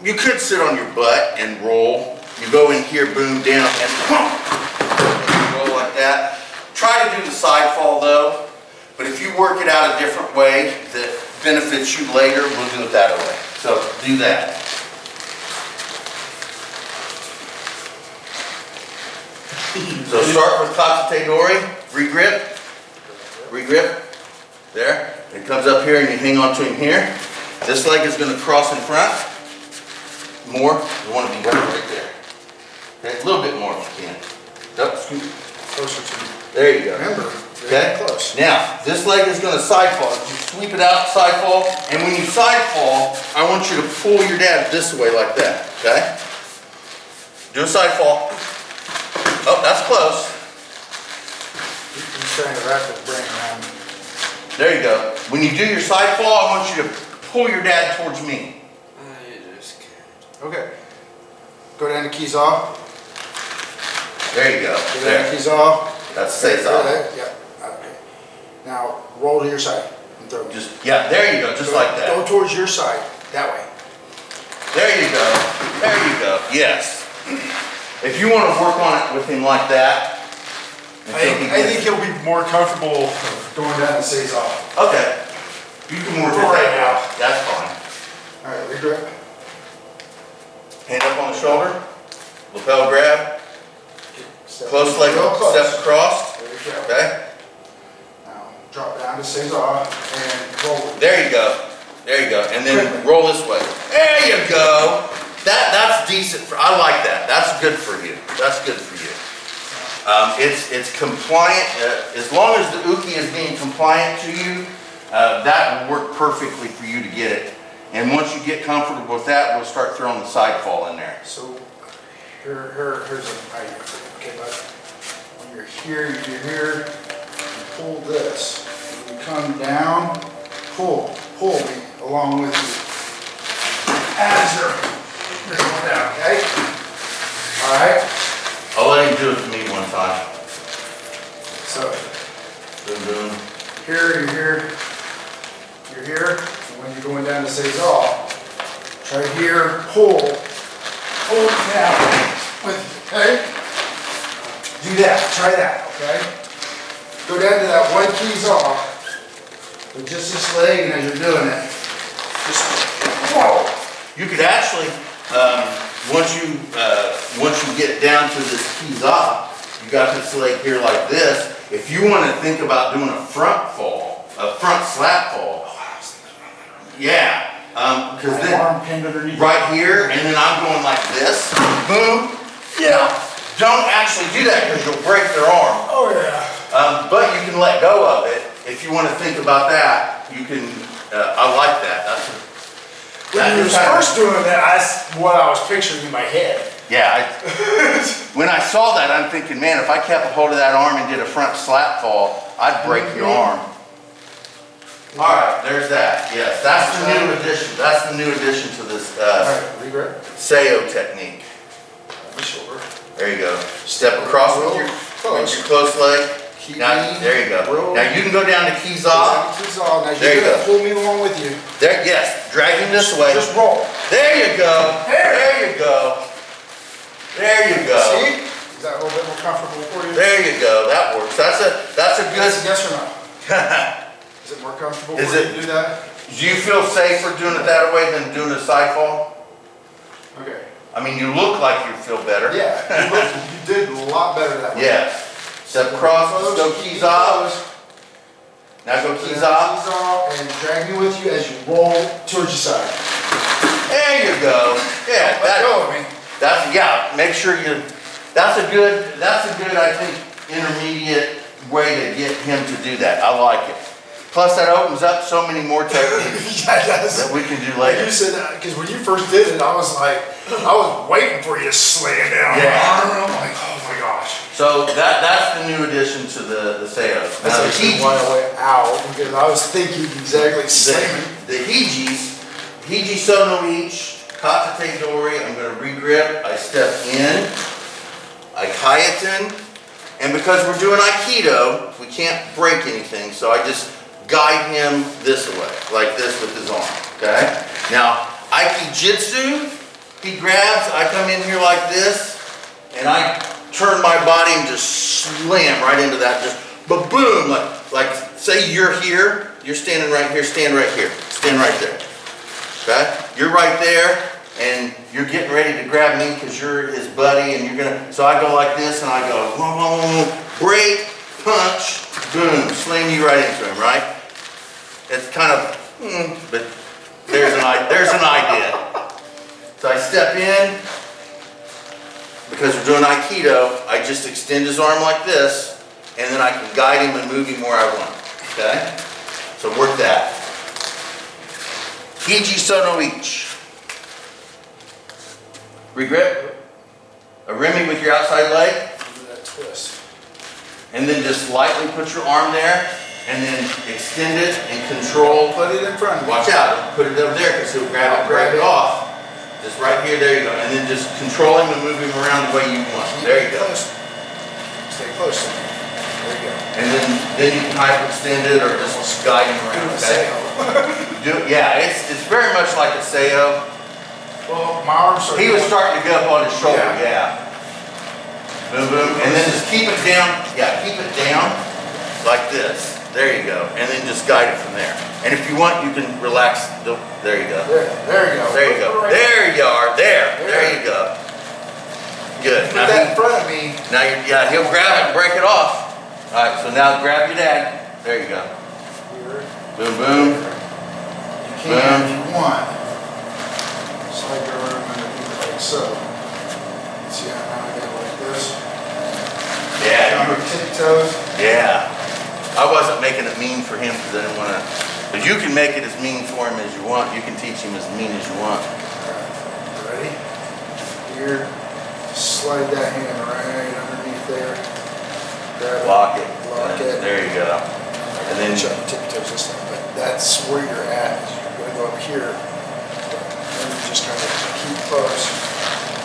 you could sit on your butt and roll. You go in here, boom, down, and roll like that. Try to do the side fall though, but if you work it out a different way that benefits you later, we'll do it that way. So do that. So start with Katsutedori, re-grip, there. It comes up here and you hang on to him here. This leg is going to cross in front. More, you want to be right there. Okay, a little bit more if you can. Up, scoot. Closer to me. There you go. Remember, Okay? very close. Now, this leg is going to side fall. You sweep it out, side fall, and when you side fall, I want you to pull your dad this way like that, okay? Do a side fall. Oh, that's close. He's trying to wrap his brain around. There you go. When you do your side fall, I want you to pull your dad towards me. I just can't. Okay. Go down to keys off. There you go. Go down to There. keys off. That's seiza. Yeah, okay. Now, roll to your side and throw. Just, yeah, there you go, just like that. Go towards your side, that way. There you go. There you go. Yes. If you want to work on it with him like that. I think he'll be more comfortable going down and stays off. Okay. You can work it right now. That's fine. All right, regrip. Hand up on the shoulder. Lapel grab. Step Close leg real up. close. Step across. There you go. Okay. Now, drop down to stays off and roll it. There you go. There you go. And then roll this way. There you go. That's decent. I like that. That's good for you. That's good for you. It's compliant. As long as the uke is being compliant to you, that will work perfectly for you to get it. And once you get comfortable with that, we'll start throwing the side fall in there. So, here's an idea. Okay, bud. When you're here, you pull this. When you come down, pull me along with you. As you're going down, okay? All right? I'll let him do it to me one time. So, Boom, boom. you're here, and when you're going down to Cesar, try here, pull it down with, okay? Do that, try that, okay? Go down to that one keys off, with just this leg, and as you're doing it, just, whoa. You could actually, once you get down to this keys off, you got this leg here like this. If you want to think about doing a front fall, a front slap fall, yeah, because My then arm pinned underneath. right here, and then I'm going like this, boom. Yeah. Don't actually do that because you'll break their arm. Oh, yeah. But you can let go of it. If you want to think about that, you can, I like that. When you was first doing that, that's what I was picturing in my head. Yeah, when I saw that, I'm thinking, man, if I kept a hold of that arm and did a front slap fall, I'd break your arm. All right, there's that. Yes, that's the new addition. That's the new addition to this Alright, regrip. Seo technique. My shoulder. There you go. Step across with your close leg. Keep Now, me. there you go. Roll. Now you can go down to keys off. Keys off. Now There you're you gonna go. pull me along with you. There, yes. Drag him this way. Just roll. There you go. There you go. There you go. See? Is that a little bit more comfortable for you? There you go. That works. That's a good. Yes or no? Is it more comfortable Is for you it- to do that? Do you feel safer doing it that way than doing a side fall? Okay. I mean, you look like you feel better. Yeah, you did a lot better that way. Yes. Step across, let's go keys off. Now go keys off. Keys off and drag me with you as you roll towards your side. There you go. Yeah, Let go of me. that's, yeah, make sure you, that's a good, I think, intermediate way to get him to do that. I like it. Plus that opens up so many more techniques Yeah, that's. that we can do Like later. you said that, because when you first did it, I was waiting for you to slam down. Yeah. I'm like, oh my gosh. So that's the new addition to the Seos. Now the That's actually Hijis, why I went out, because I was thinking exactly slamming. the Hiji Sono each, Katate Dori, I'm gonna regrip, I step in, I kayaten, and because we're doing Aikido, we can't break anything, so I just guide him this way, like this with his arm, okay? Now, Aikijitsu, he grabs, I come in here like this, and I turn my body and just slam right into that, just ba-boom, like say you're here, you're standing right here, stand right here, stand right there, okay? You're right there, and you're getting ready to grab me because you're his buddy, and you're gonna, so I go like this, and I go, whoa, break, punch, boom, slam you right into him, right? It's kind of, but there's an idea. So I step in, because we're doing Aikido, I just extend his arm like this, and then I can guide him and move him where I want, okay? So work that. Hiji Sono each. Regrip. A remi with your outside leg, Do that twist. and then just lightly put your arm there, and then extend it and control. Put it in front of me. Watch out, put it over there because he'll grab it off. Just right here, there you go. And then just control him and move him around the way you want. There you go. Stay close to me. There you go. And then you can hyperextend it or just guide him around, okay? Yeah, it's very much like a Seo. Well, my arms are. He was starting to go up on his shoulder, Yeah. yeah. Boom, boom, and then just keep it down, keep it down like this. There you go, and then just guide it from there. And if you want, you can relax, there you go. There you go. There you go, there you are, there you go. Good. Put that in front of me. Now he'll grab it and break it off. All right, so now grab your dad. There you go. Here. Boom, boom. You can if you want. Slide your arm underneath like so. See how now I got it like this? Yeah, Down you your tiptoes. yeah. I wasn't making it mean for him because I didn't want to, but you can make it as mean for him as you want. You can teach him as mean as you want. Alright, ready? Here, slide that hand right underneath there. Grab it. Lock it. Lock it. There you go. And then- then tiptoes this time, but that's where you're at. Is you're gonna go up here. And you just kind of keep close.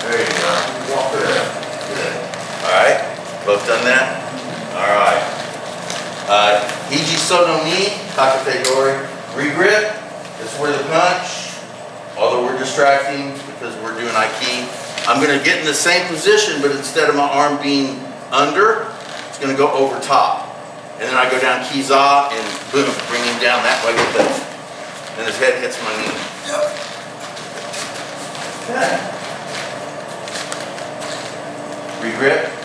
There you go. You walk around. Good. All right. Both done that? All right. Hiji Sono ni, Takate Dori. Regrip. This is where the punch. Although we're distracting because we're doing Aiki. I'm going to get in the same position, but instead of my arm being under, it's going to go over top. And then I go down Kiza and boom, bring him down that way with it. And his head hits my knee. Okay. Regrip.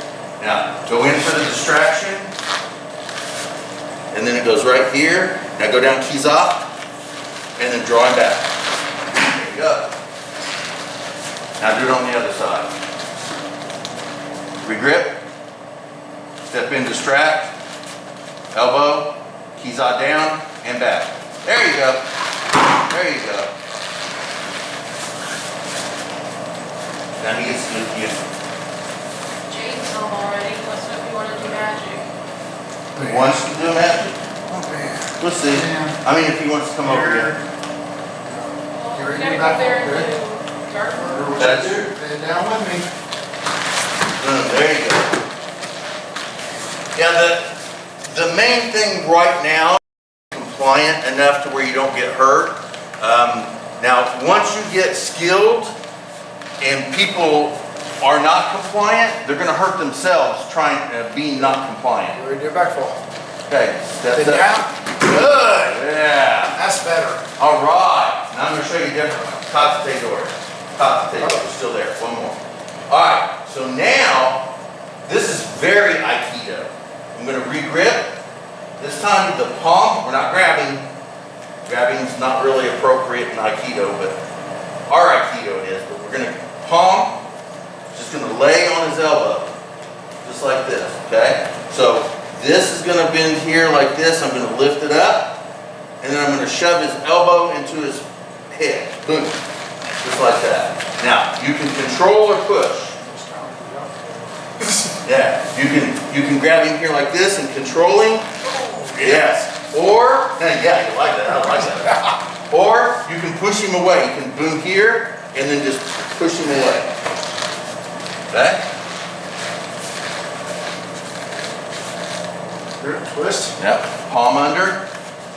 Now, go in for the distraction. And then it goes right here. Now go down keys off. And then draw him back. There you go. Now do it on the other side. Regrip. Step in, distract. Elbow. Keys on down and back. There you go. There you go. Now he's, Jade's home already, let's know if you wanna do magic. he wants to do magic. Oh, man. We'll see. Yeah. I mean, if he wants to come over here. Well, You're we in gotta the go back, there and okay? do garden. That's it. Head down with me. There you go. Yeah, the main thing right now, compliant enough to where you don't get hurt. Now, once you get skilled and people are not compliant, they're gonna hurt themselves trying, being not compliant. You ready to do a back fall? Okay, step Then up. down. Good, yeah. That's better. All right, now I'm gonna show you a different one. Katate door. Katate door, it's still there, one more. All right, so now, this is very Aikido. I'm gonna re-grip. This time the palm, we're not grabbing. Grabbing's not really appropriate in Aikido, but our Aikido it is. But we're gonna palm, just gonna lay on his elbow, just like this, okay? So this is gonna bend here like this. I'm gonna lift it up, and then I'm gonna shove his elbow into his head. Boom, just like that. Now, you can control or push. Yeah, you can grab him here like this and controlling. Yes. Or, yeah, you like that, I like that. Or you can push him away. You can boom here and then just push him away. Okay? Grip, twist. Yep. Palm under.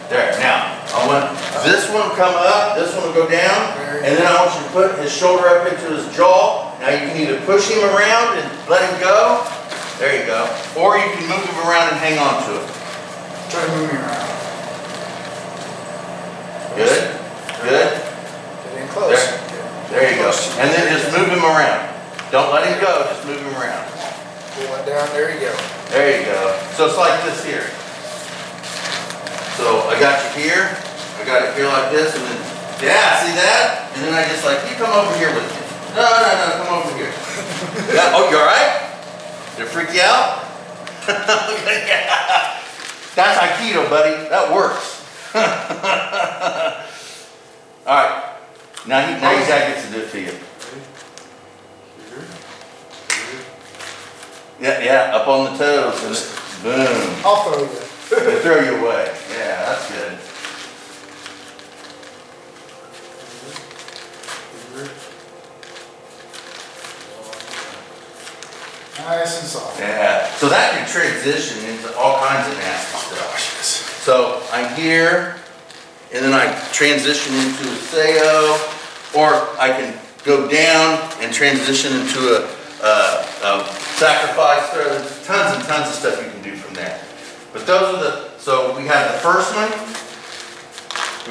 There. Now, I want this one to come up, this one to go down, and then I want you to put his shoulder up into his jaw. Now you can either push him around and let him go. There you go. Or you can move him around and hang on to it. Try to move me around. Good? Good? Get in close. There you go. And then just move him around. Don't let him go, just move him around. Pull it down, there you go. There you go. So it's like this here. So I got you here, I got it here like this, and then, yeah, see that? And then I just like, you come over here with me. No, come over here. Yeah, oh, you all right? Did it freak you out? Yeah. That's Aikido, buddy. That works. All right. Now you guy gets to do it to you. Yeah, up on the toes, and boom. I'll throw you. They throw you away. Yeah, that's good. Nice and soft. Yeah. So that can transition into all kinds of nasty stuff. So I'm here, and then I transition into a Seo, or I can go down and transition into a sacrifice. There's tons and tons of stuff you can do from there. But those are the, so we have the first one,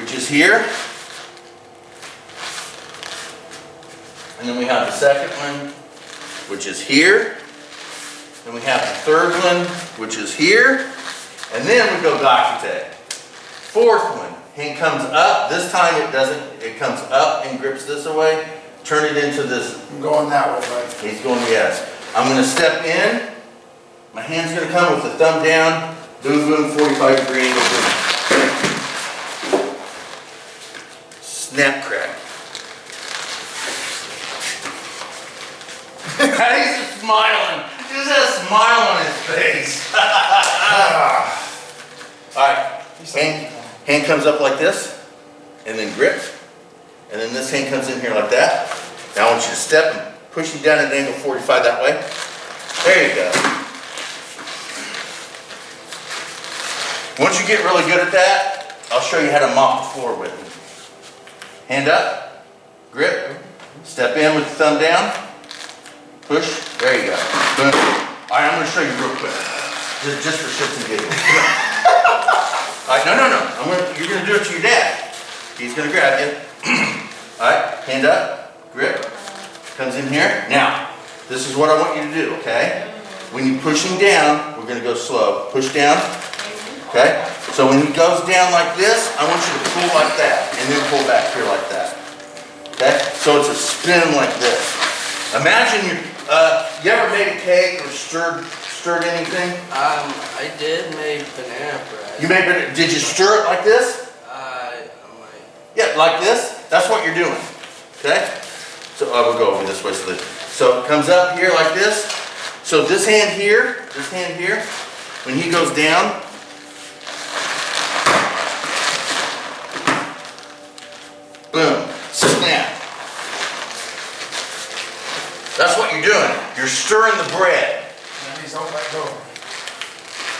which is here. And then we have the second one, which is here. Then we have the third one, which is here. And then we go Gakute. Fourth one, hand comes up. This time it doesn't, it comes up and grips this away. Turn it into this. I'm going that way, buddy. He's going, yes. I'm going to step in. My hand's going to come with the thumb down. Boom, boom, 45-degree angle, boom. Snap, crack. He's just smiling. He just has a smile on his face. All right. Hand comes up like this, and then grip. And then this hand comes in here like that. Now I want you to step and push him down at an angle 45 that way. There you go. Once you get really good at that, I'll show you how to mop the floor with me. Hand up, grip, step in with the thumb down, push, there you go. Boom. All right, I'm going to show you real quick, just for shits and giggles. All right, no. You're going to do it to your dad. He's going to grab you. All right, hand up, grip, comes in here. Now, this is what I want you to do, okay? When you push him down, we're going to go slow. Push down. Okay? So when he goes down like this, I want you to pull like that, and then pull back here like that. Okay? So it's a spin like this. Imagine you ever made a cake or stirred anything? I did make banana bread. You made it, did you stir it like this? I might. Yeah, like this. That's what you're doing. Okay? So I will go over this way. So it comes up here like this. So this hand here, when he goes down, boom, snap. That's what you're doing. You're stirring the bread. And he's all let go.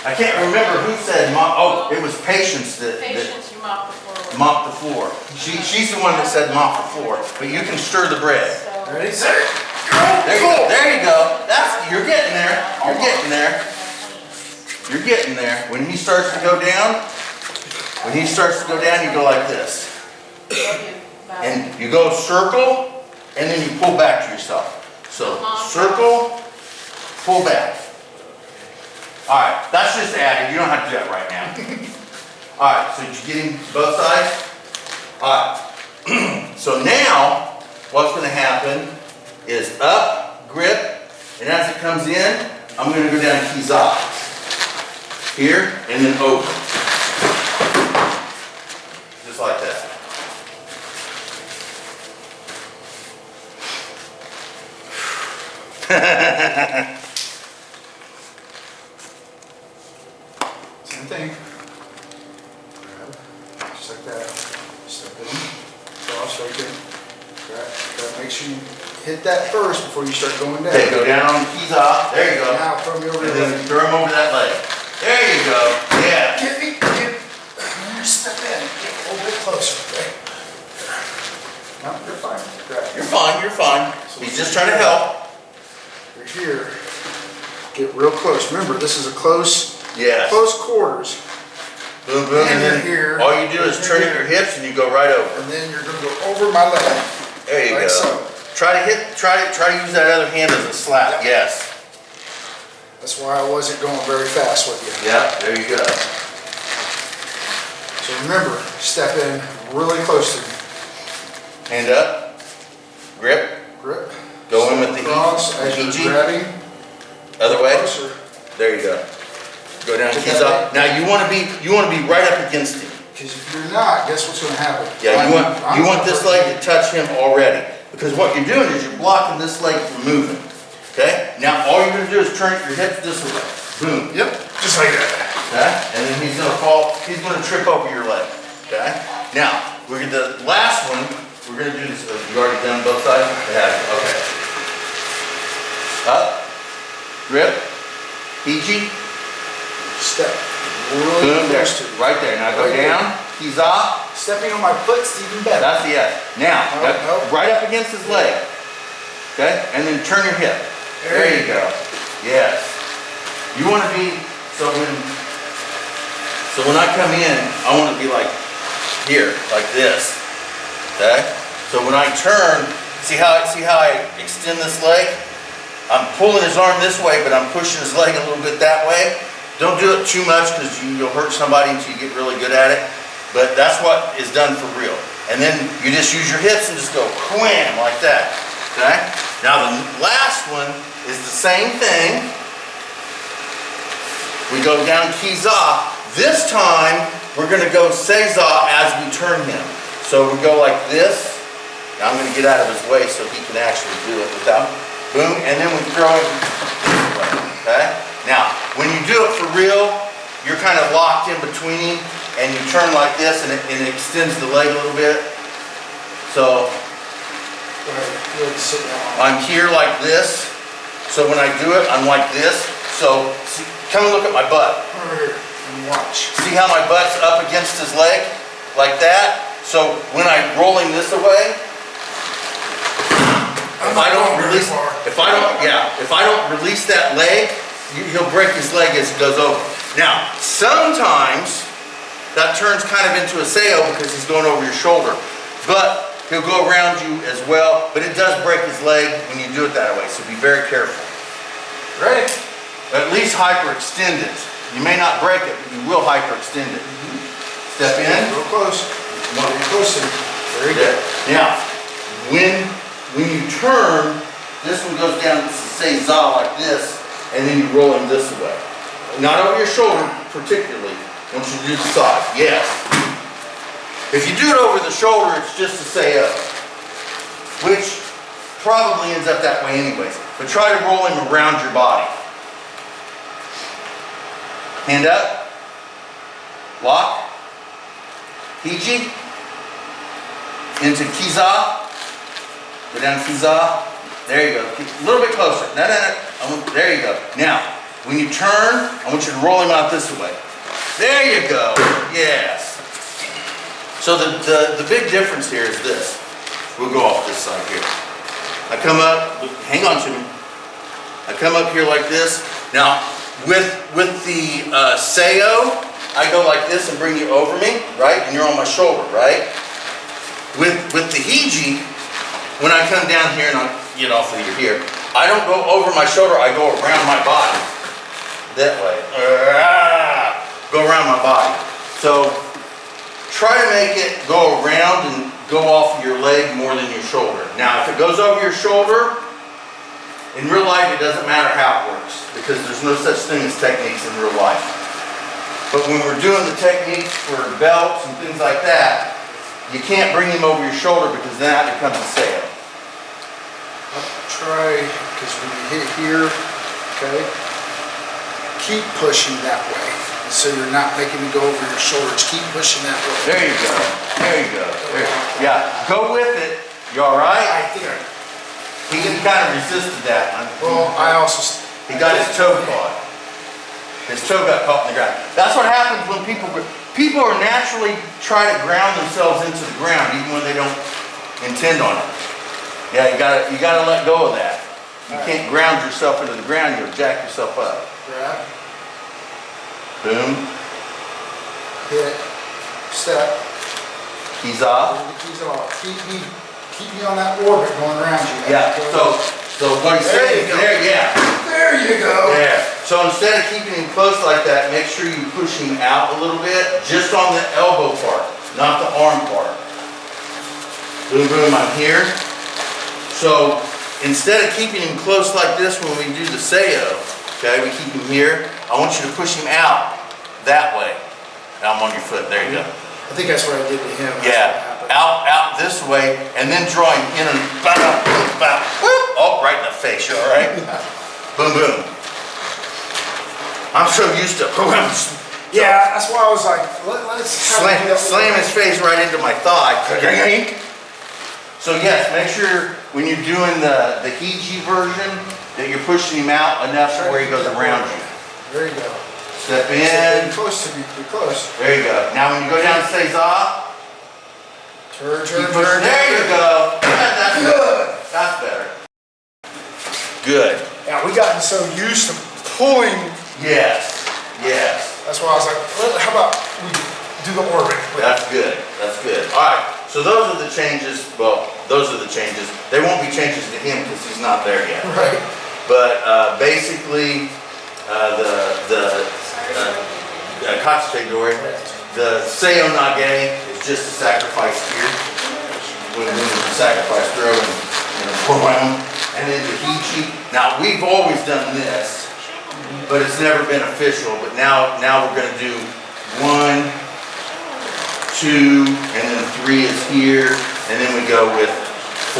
I can't remember who said mop. Oh, it was Patience that Patience, you mop the floor with. mopped the floor. She's the one that said mop the floor. But you can stir the bread. So- Ready, set, go! There you go. There you go. You're getting there. You're getting there. You're getting there. When he starts to go down, you go like this. And you go circle, and then you pull back to yourself. So circle, pull back. All right, that's just added. You don't have to do that right now. All right, so did you get him both sides? All right. So now, what's going to happen is up, grip, and as it comes in, I'm going to go down keys off. Here, and then over. Just like that. Same thing. Grab, just like that. Step in, cross right there. Grab, make sure you hit that first before you start going down. Okay, go down on the keys off. There you go. Now throw me over And your then leg. throw him over that leg. There you go. Yeah. Get me, step in, get a little bit closer, okay? No, you're fine. Grab. You're fine. You're fine. He's just trying to help. You're here. Get real close. Remember, this is a close quarters. Boom, boom, and then here. all you do is turn your hips and you go right over. And then you're gonna go over my leg. There you Like go. so. Try to use that other hand as a slap. Yes. That's why I wasn't going very fast with you. Yeah, there you go. So remember, step in really close to me. Hand up. Grip. Grip. Go in with the cross as EG. you're grabbing. Other way. Closer. There you go. Go down, Get keys that up. Now you want to be right up against him. Because if you're not, guess what's gonna happen? Yeah, you want this leg to touch him already. Because what you're doing is you're blocking this leg from moving. Okay? Now all you're gonna do is turn your hips this way. Boom. Yep, just like that. Okay? And then he's gonna fall, he's gonna trip over your leg. Okay? Now, the last one, we're gonna do this, you already done both sides? Yeah, okay. Up, grip, PG, Step really boom, there, close to me. right there. Now go Right there. down, he's off, Stepping on my foot's even better. that's the S. Now, No. right up against his leg. Okay? And then turn your hip. There you go. Yes. You wanna be, so when I come in, I wanna be like here, like this. Okay? So when I turn, see how I extend this leg? I'm pulling his arm this way, but I'm pushing his leg a little bit that way. Don't do it too much because you'll hurt somebody until you get really good at it. But that's what is done for real. And then you just use your hips and just go wham like that. Okay? Now the last one is the same thing. We go down keys off. This time we're going to go seiza as we turn him. So we go like this. Now I'm going to get out of his way so he can actually do it without boom, and then we throw him this way. Okay? Now, when you do it for real, you're kind of locked in between him, and you turn like this, and it extends the leg a little bit. So Go ahead, go ahead and sit down. I'm here like this. So when I do it, I'm like this. So see, come and look at my butt. Come over here and watch. See how my butt's up against his leg? Like that? So when I'm rolling this away, if I don't release that leg, he'll break his leg as he goes over. Now, sometimes that turns kind of into a sail because he's going over your shoulder, but he'll go around you as well, but it does break his leg when you do it that way, so be very careful. Ready? At least hyperextend it. You may not break it, but you will hyperextend it. Step in. Real close. Real close. Very good. Now, when you turn, this one goes down to say za like this, and then you roll him this way. Not over your shoulder particularly. I want you to do the side. Yes. If you do it over the shoulder, it's just a say up. Which probably ends up that way anyways. But try to roll him around your body. Hand up. Lock. Hiji. Into Kiza. Go down to Kiza. There you go. A little bit closer. No. There you go. Now, when you turn, I want you to roll him out this way. There you go. Yes. So the big difference here is this. We'll go off this side here. I come up, hang on to me. I come up here like this. Now, with the Sayo, I go like this and bring you over me, right? And you're on my shoulder, right? With the Hiji, when I come down here and I get off of you here, I don't go over my shoulder, I go around my body. That way. Go around my body. So, try to make it go around and go off your leg more than your shoulder. Now, if it goes over your shoulder, in real life it doesn't matter how it works, because there's no such thing as techniques in real life. But when we're doing the techniques for belts and things like that, you can't bring him over your shoulder because then that becomes a sail. Try, because when you hit here, okay, keep pushing that way. So you're not making it go over your shoulders. Keep pushing that way. There you go. There you go. Yeah, go with it. You all right? I think He kind of resisted that one. well, I also... He got his toe caught. His toe got caught in the ground. That's what happens when people are naturally try to ground themselves into the ground even when they don't intend on it. Yeah, you gotta let go of that. You can't ground yourself into the ground, you'll jack yourself up. Grab, Boom. hit, step. Keys off. Keys off. Keep me on that orbit going around you. Yeah, so what he's saying is there, yeah. There you go. Yeah. So instead of keeping him close like that, make sure you push him out a little bit, just on the elbow part, not the arm part. Boom, boom, I'm here. So instead of keeping him close like this when we do the Sayo, okay, we keep him here, I want you to push him out that way. Now I'm on your foot, there you go. I think that's what I did to him. That's Yeah, what happened. out this way, and then draw him in and whoop, oh, right in the face, you all right? Boom, boom. I'm so used to, Yeah, that's why I was like, let's slam his face right into my thigh. So yes, make sure when you're doing the Hiji version that you're pushing him out enough to where he goes around you. There you go. Step Be in. close to me, be close. There you go. Now when you go down to Seiza, Turn. there you go. That's good. That's better. Good. Yeah, we gotten so used to pulling. Yes. That's why I was like, how about we do the orbit? That's good. That's good. All right. So those are the changes. Well, those are the changes. They won't be changes to him because he's not there yet. Right. But basically, the Katsutedori, the Seiyo Nage is just a sacrifice here. When the sacrifice throw and boom, and then the Hiji. Now we've always done this, but it's never been official. But now we're going to do 1, 2, and then 3 is here, and then we go with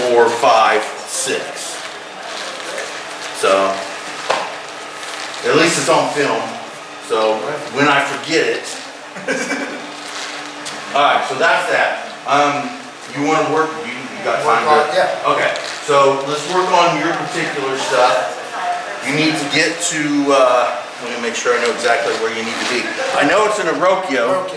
4, 5, 6. So at least it's on film. So when I forget it. All right, so that's that. You want to work? You got time to? Yeah. Okay. So let's work on your particular stuff. You need to get to. Let me make sure I know exactly where you need to be. I know it's in a Rokyo.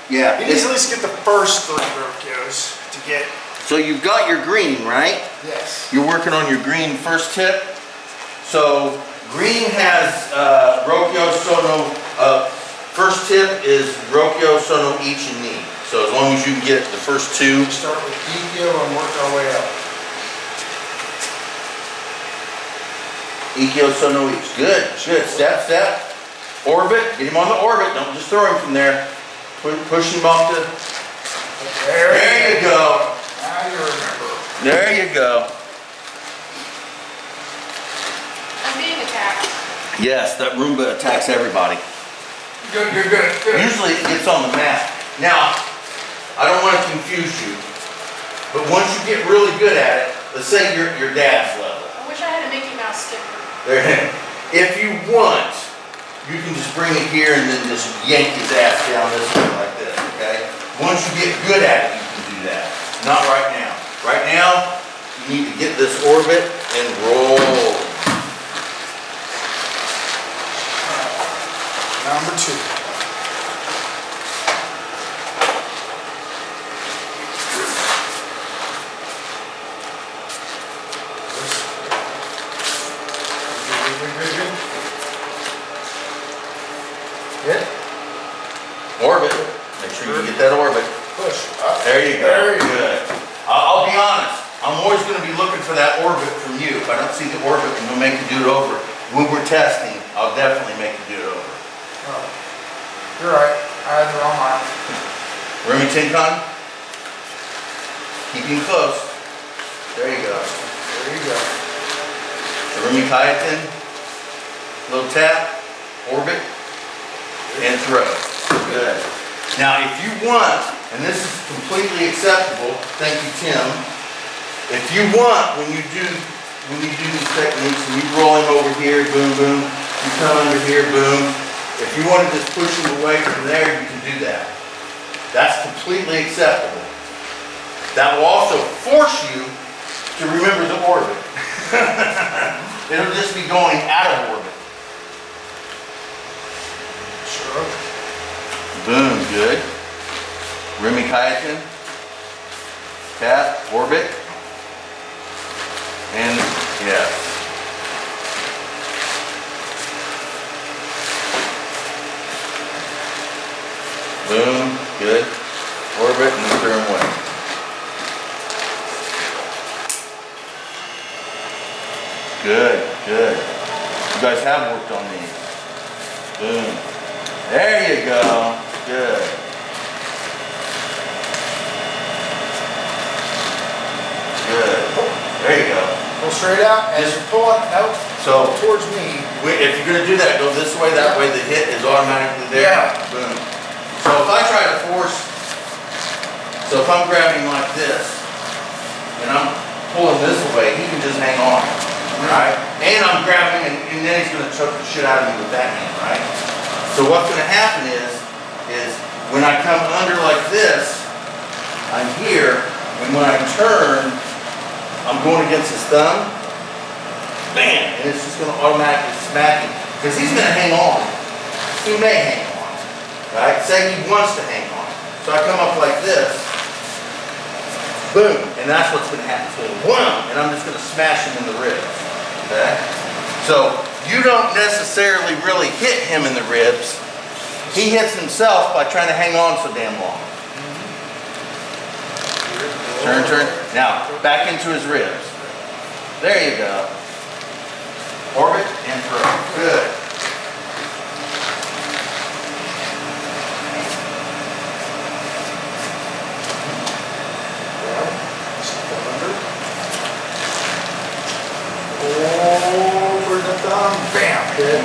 Yeah. You need to at least get the first 3 Rokyos to get. So you've got your green, right? Yes. You're working on your green first tip. So green has Rokyo Sono. First tip is Rokyo Sono Ichi Ni. So as long as you can get the first 2. Start with Ikkyo and work our way up. Ikkyo Sono Ichi. Good. Step. Orbit. Get him on the orbit. Don't just throw him from there. Push him off the. There you go. Now you remember. There you go. I'm being attacked. Yes, that Roomba attacks everybody. Good, you're good. Usually it gets on the mat. Now, I don't want to confuse you, but once you get really good at it, let's say your dad's level. I wish I had a Mickey Mouse sticker. There, if you want, you can just bring it here and then just yank his ass down this way like this, okay? Once you get good at it, you can do that. Not right now. Right now, you need to get this orbit and roll. Number 2. Hit, Orbit. Make sure you get that orbit. push, up. There you go. There you go. Good. I'll be honest. I'm always going to be looking for that orbit from you. If I don't see the orbit, I'm going to make you do it over. When we're testing, I'll definitely make you do it over. Oh, you're right, I had the wrong arm. Remy Tincon. Keep him close. There you go. There you go. Remy Kayatin. Little tap. Orbit. And throw. Good. Now, if you want, and this is completely acceptable, thank you, Tim. If you want, when you do these techniques, and you roll him over here, boom, boom, you come under here, boom. If you want to just push him away from there, you can do that. That's completely acceptable. That will also force you to remember the orbit. It'll just be going out of orbit. Sure. Boom, good. Remy Kayatin. Tap, orbit. And, yeah. Boom, good. Orbit and throw him away. Good, good. You guys have worked on these. Boom. There you go. Good. Good. There you go. Pull straight out as you're pulling, nope, So, towards me. if you're gonna do that, go this way, that way the hit is automatically there. Yeah. Boom. So if I try to force, so if I'm grabbing like this, and I'm pulling this away, he can just hang on, right? And I'm grabbing, and then he's gonna choke the shit out of me with that hand, right? So what's gonna happen is when I come under like this, I'm here, and when I turn, I'm going against his thumb, bam, and it's just gonna automatically smack him, because he's gonna hang on. He may hang on, right? Say he wants to hang on. So I come up like this, boom, and that's what's gonna happen to him. Wham, and I'm just gonna smash him in the ribs, okay? So you don't necessarily really hit him in the ribs. He hits himself by trying to hang on so damn long. Turn, turn. Now, back into his ribs. There you go. Orbit and throw. Good. Over the thumb, bam, good.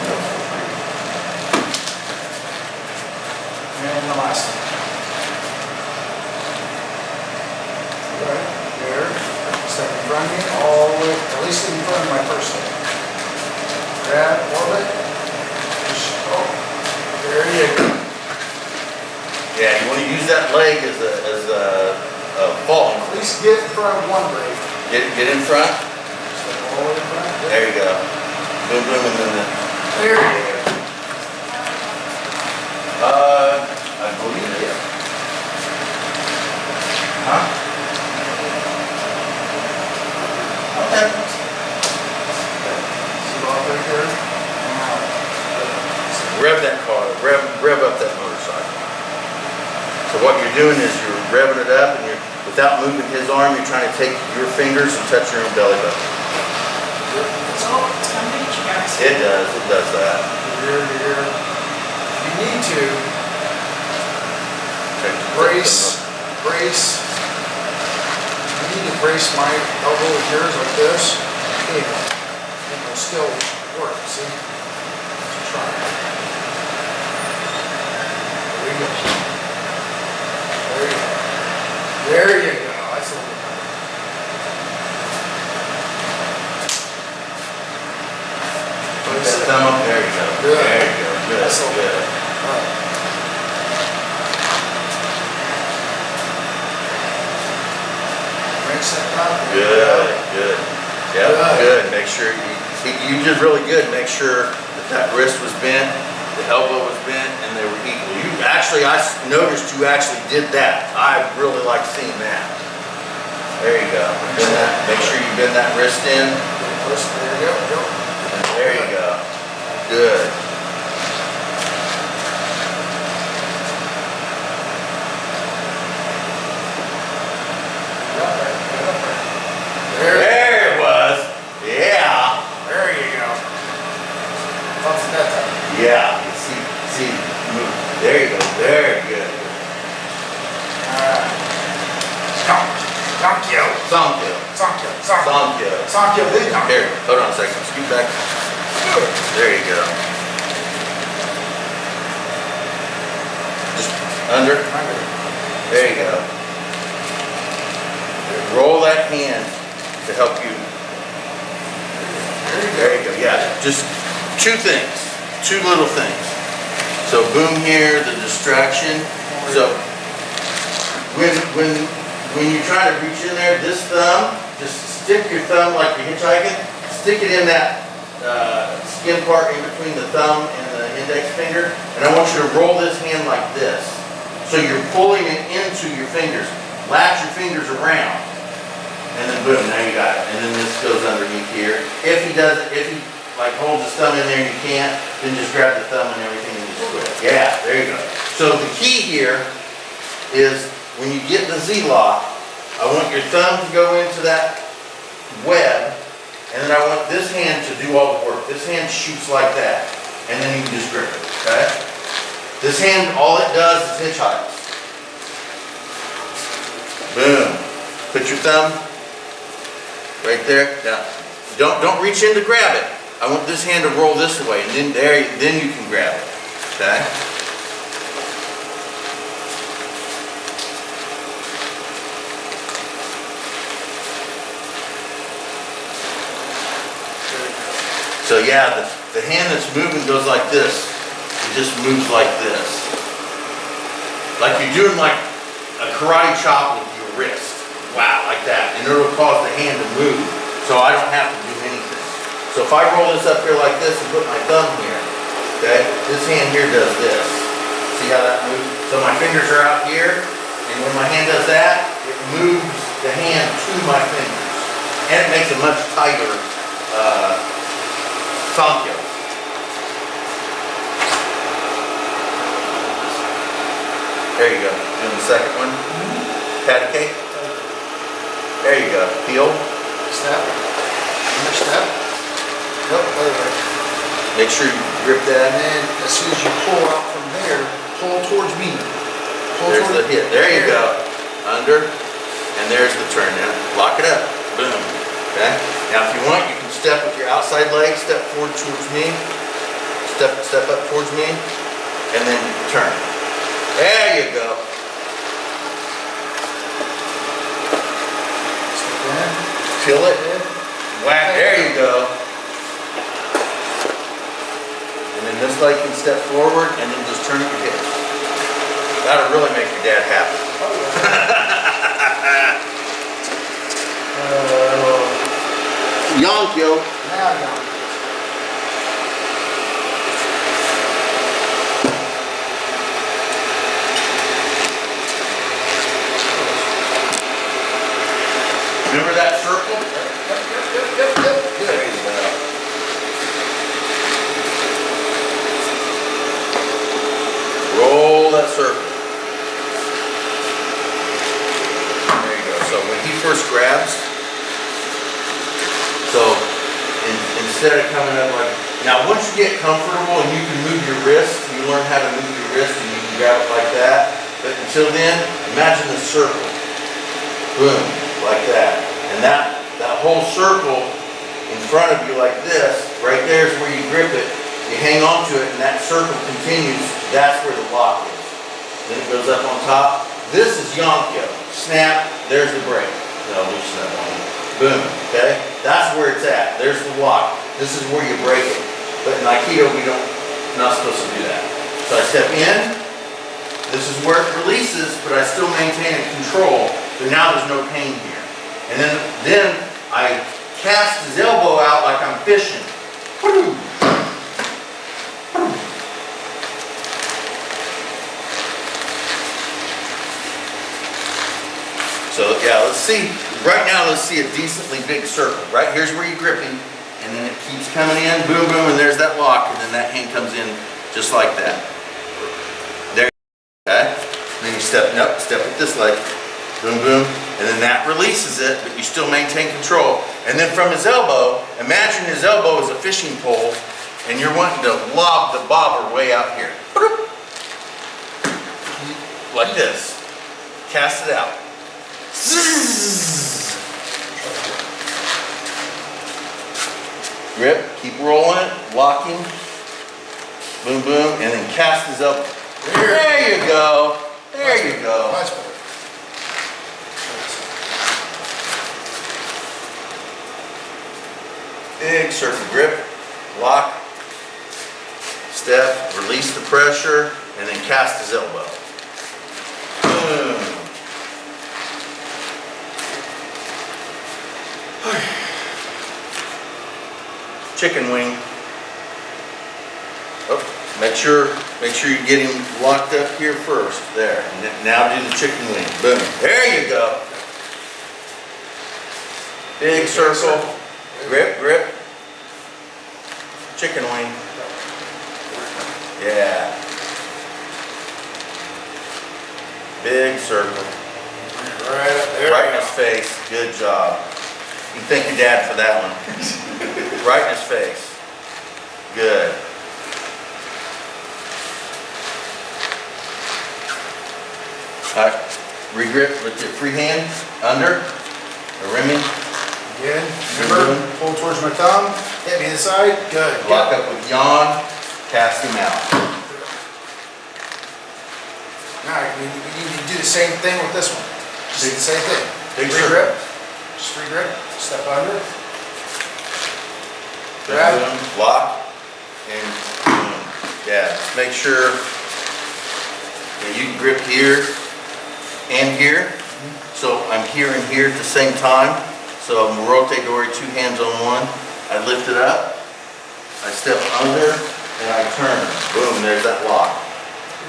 And the last one. Right there, step in front of me, all the way, at least in front of my first leg. Grab, orbit, push, oh, there you go. Yeah, you want to use that leg as a fall. At least get in front of one leg. Get in front. Step all the way in front. There you go. Boom, boom, and then There you go. I believe it. Huh? Okay. See off right there? Rev that car, rev up that motorcycle. So what you're doing is you're revving it up and you're, without moving his arm, you're trying to take your fingers and touch your own belly button. So, it's gonna beat you guys. It does that. Here. You need to brace. You need to brace my elbow with yours like this. Okay. It will still work, see? Let's try it. There you go. There you go. There you go. That's a little better. Good. There you go, good, That's all. good. Alright. Rinse that out. Good, good. Yeah, Good. good. Make sure you did really good. Make sure that wrist was bent, the elbow was bent, and they were equal. You actually, noticed you actually did that. I really like seeing that. There you go. Bend that. Make sure you bend that wrist in. There you go. And there you go. Good. There, There it was. Yeah. there you go. That's that time. Yeah. You see, move. There you go. Very good. Alright. Sankyo. Sankyo. Sankyo. Sankyo. Sankyo. Sankyo. Here, hold on a second. Scoot back. There you go. Just under. There you go. Roll that hand to help you. There you go. Yeah, just two things, two little things. So boom here, the distraction. So when you try to reach in there, this thumb, just stick your thumb like you're hitchhiking, stick it in that skin part in between the thumb and the index finger, and I want you to roll this hand like this. So you're pulling it into your fingers. Latch your fingers around, and then boom, now you got it. And then this goes underneath here. If he like holds his thumb in there and you can't, then just grab the thumb and everything and just quit. Yeah, there you go. So the key here is when you get the Z-lock, I want your thumb to go into that web, and then I want this hand to do all the work. This hand shoots like that, and then you can just grip it, okay? This hand, all it does is hitchhikes. Boom. Put your thumb right there. Now, don't reach in to grab it. I want this hand to roll this way, and then you can grab it, okay? So yeah, the hand that's moving goes like this. It just moves like this. Like you're doing like a karate chop with your wrist. Wow, like that. And it'll cause the hand to move, so I don't have to do anything. So if I roll this up here like this and put my thumb here, okay, this hand here does this. See how that moves? So my fingers are out here, and when my hand does that, it moves the hand to my fingers. And it makes a much tighter Sankyo. There you go. Doing the second one. Patty cake. There you go. Peel. Snap. Under snap. Nope, other way. Make sure you grip that. And then as soon as you pull out from there, pull towards me. Pull There's the towards hit. There you go. Under. And there's the turn now. Lock it up. Boom. Okay? Now if you want, you can step with your outside leg, step forward towards me. Step up towards me. And then turn. There you go. Step in. Feel it. Whack. There you go. And then this leg can step forward and then just turn at your hips. That'll really make your dad happy. Yonkyo. Now you're Remember that circle? Yep. There you go. Roll that circle. There you go. So when he first grabs, so instead of coming up like, now once you get comfortable and you can move your wrist, you learn how to move your wrist and you can grab it like that. But until then, imagine the circle. Boom, like that. And that whole circle in front of you like this, right there is where you grip it. You hang on to it and that circle continues. That's where the lock is. Then it goes up on top. This is Yonkyo. Snap, there's the break. No, loosen that one. Boom, okay? That's where it's at. There's the lock. This is where you break it. But in Aikido, we don't not supposed to do that. So I step in, this is where it releases, but I still maintain a control, but now there's no pain here. And then I cast his elbow out like I'm fishing. So yeah, let's see. Right now, let's see a decently big circle. Right here's where you're gripping, and then it keeps coming in, boom, boom, and there's that lock, and then that hand comes in just like that. There, okay? And then you step it this leg, boom, boom, and then that releases it, but you still maintain control. And then from his elbow, imagine his elbow is a fishing pole, and you're wanting to lob the bobber way out here. Like this. Cast it out. Grip, keep rolling it, locking, boom, boom, and then cast his elbow. There you go. There you go. Much better. Big circle grip, lock, step, release the pressure, and then cast his elbow. Boom. Chicken wing. Oh, make sure you get him locked up here first. There. And then now do the chicken wing. Boom. There you go. Big circle. Grip, grip. Chicken wing. Yeah. Big circle. Right up there. Right in his face. Good job. You can thank your dad for that one. Right in his face. Good. All right. Regrip with your free hand under the rimming. Again, remember, pull towards my thumb, hit me inside, good. Lock up with yawn, cast him out. Now, we need to do the same thing with this one. Just the same thing. Big Free circle. grip, just free grip, step under. Grab. Boom, lock, and boom. Yeah, just make sure that you can grip here and here. So I'm here and here at the same time. So I'm rotatori, two hands on one. I lift it up, I step under, and I turn. Boom, there's that lock.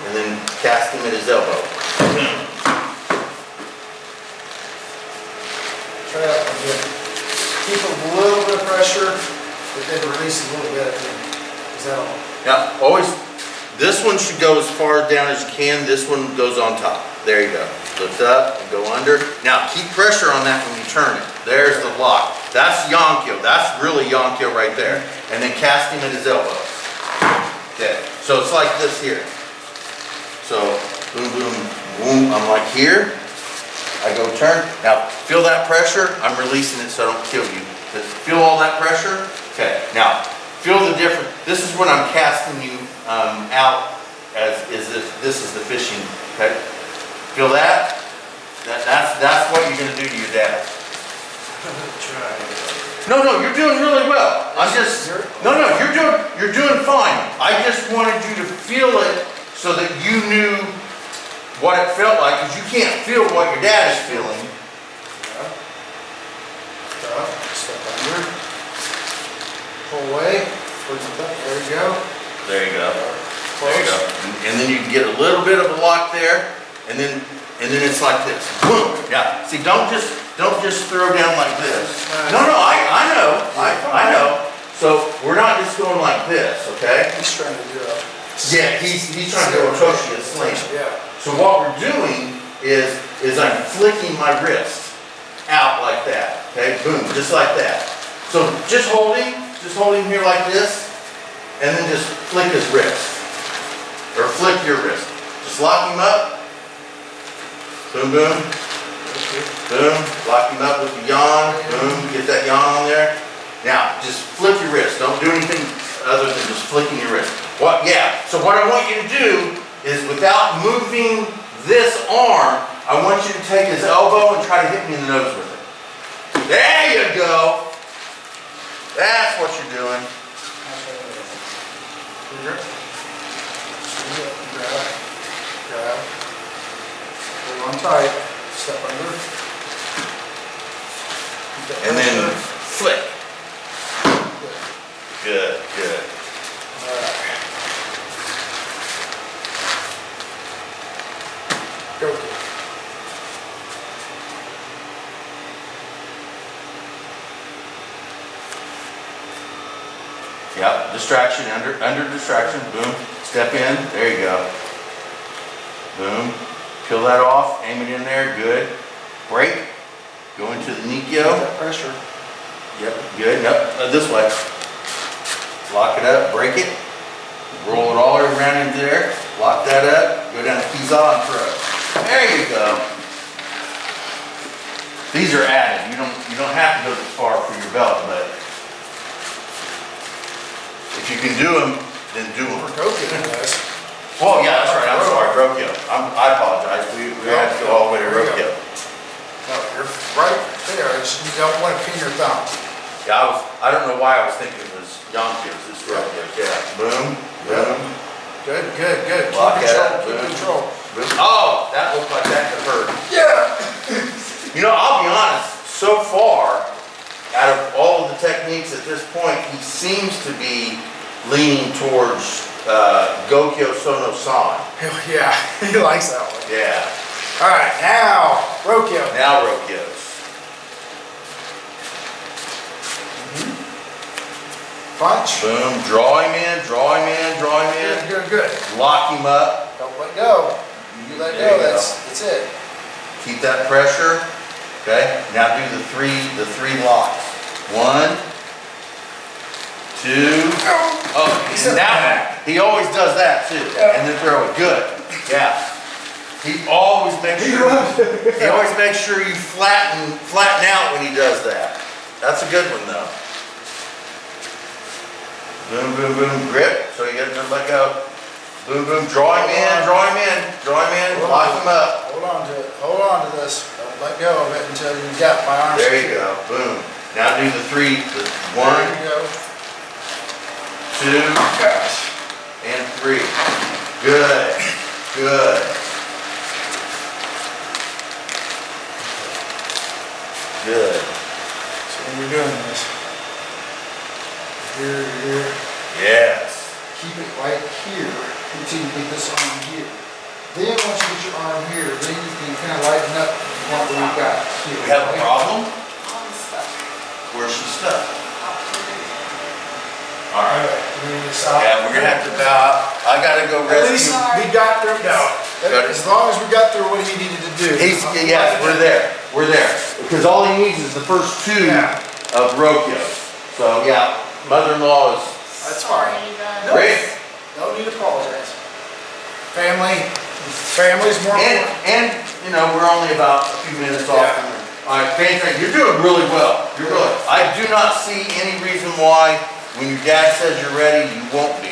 And then cast him at his elbow. Try that one again. Keep a little bit of pressure, but then release a little bit at the end. Is that all? Now, always, this one should go as far down as you can. This one goes on top. There you go. Lift up and go under. Now, keep pressure on that when you turn it. There's the lock. That's Yonkyo. That's really Yonkyo right there. And then cast him at his elbow. Okay, so it's like this here. So, boom, boom, boom. I'm like here. I go turn. Now, feel that pressure? I'm releasing it so I don't kill you. But feel all that pressure? Okay, now, feel the difference. This is when I'm casting you out as if this is the fishing, okay? Feel that? That's what you're gonna do to your dad. Try. No, you're doing really well. You're doing fine. I just wanted you to feel it so that you knew what it felt like, because you can't feel what your dad is feeling. Step under. Pull away. There you go. There you go. Close. There you go. And then you can get a little bit of a lock there, and then it's like this. Boom. Yeah. See, don't just throw down like this. No, I know. So we're not just going like this, okay? He's trying to do it. Yeah, he's trying to do a Toshi, a sling. Yeah. So what we're doing is I'm flicking my wrist out like that. Okay, boom, just like that. So just hold him here like this, and then just flick his wrist. Or flick your wrist. Just lock him up. Boom, boom. Boom. Lock him up with the yawn. Boom. Get that yawn on there. Now, just flick your wrist. Don't do anything other than just flicking your wrist. What? Yeah. So what I want you to do is, without moving this arm, I want you to take his elbow and try to hit me in the nose with it. There you go. That's what you're doing. Grab. Grab. Hold on tight. Step under. Keep that And then pressure. flick. Good. Good, good. All right. Go. Yep, distraction, under distraction, boom, step in, there you go. Boom, peel that off, aim it in there, good. Break, go into the Keep Nikio. that pressure. Yep, good, yep, this way. Lock it up, break it, roll it all around into there, lock that up, go down the keys on, throw. There you go. These are added, you don't have to go this far for your belt, but if you can do them, then do them. For Tokyo, guys. Oh, yeah, that's right, I'm sorry, Rokyo. I apologize, we had to go all the way to There you go. Rokyo. No, you're right there. You don't want to pin your thumb. Yeah, I don't know why I was thinking it was Yonkers, it's Rokyo, yeah. Boom, boom, Good, good, good. Keep Lock it control, up, keep boom. control. boom. Oh, that looked like that could hurt. Yeah. You know, I'll be honest, so far, out of all of the techniques at this point, he seems to be leaning towards Gokyo Sono San. Yeah, he likes that one. Yeah, All right, now, Rokyo. now Rokyos. Punch. Boom, draw him in, draw him in, draw him Good, in. good, good. Lock him up. Don't let go. You let There go, you that's it. Keep that pressure. Okay, now do the three locks. 1, 2. Oh, and that one, he always does that too. Yeah. And then throw it. Good. Yeah. He always makes sure you flatten out when he does that. That's a good one though. Boom, boom, boom. Grip. So you got to let go. Boom, boom. Draw him in. Draw him in. Draw him in. Lock him up. Hold on to it. Hold on to this. Don't let go of it until you got my arm. There you go. Boom. Now do the 3. The 1, There you go. 2, Gosh. and 3. Good. Good. Good. So when you're doing this, here, Yes. keep it right here until you get this arm here. Then once you get your arm here, then you can kind of lighten up what we've got here. We have a problem? On the stuff. Where's she stuck? All All right. right, we need to stop. Yeah, we're gonna have to bow out. I gotta go At least rescue. we got through, no, Good. as long as we got through what he needed to do. Yes, we're there. We're there. Because all he needs is the first 2 Yeah. of Rokyo. So yeah, mother-in-law is That's Sorry, fine. you guys. No. great. No need to apologize. Family's more And, important. and, you know, we're only about a few minutes off. Yeah. All right, fantastic. You're doing really well. You're really. I do not see any reason why, when your dad says you're ready, you won't be.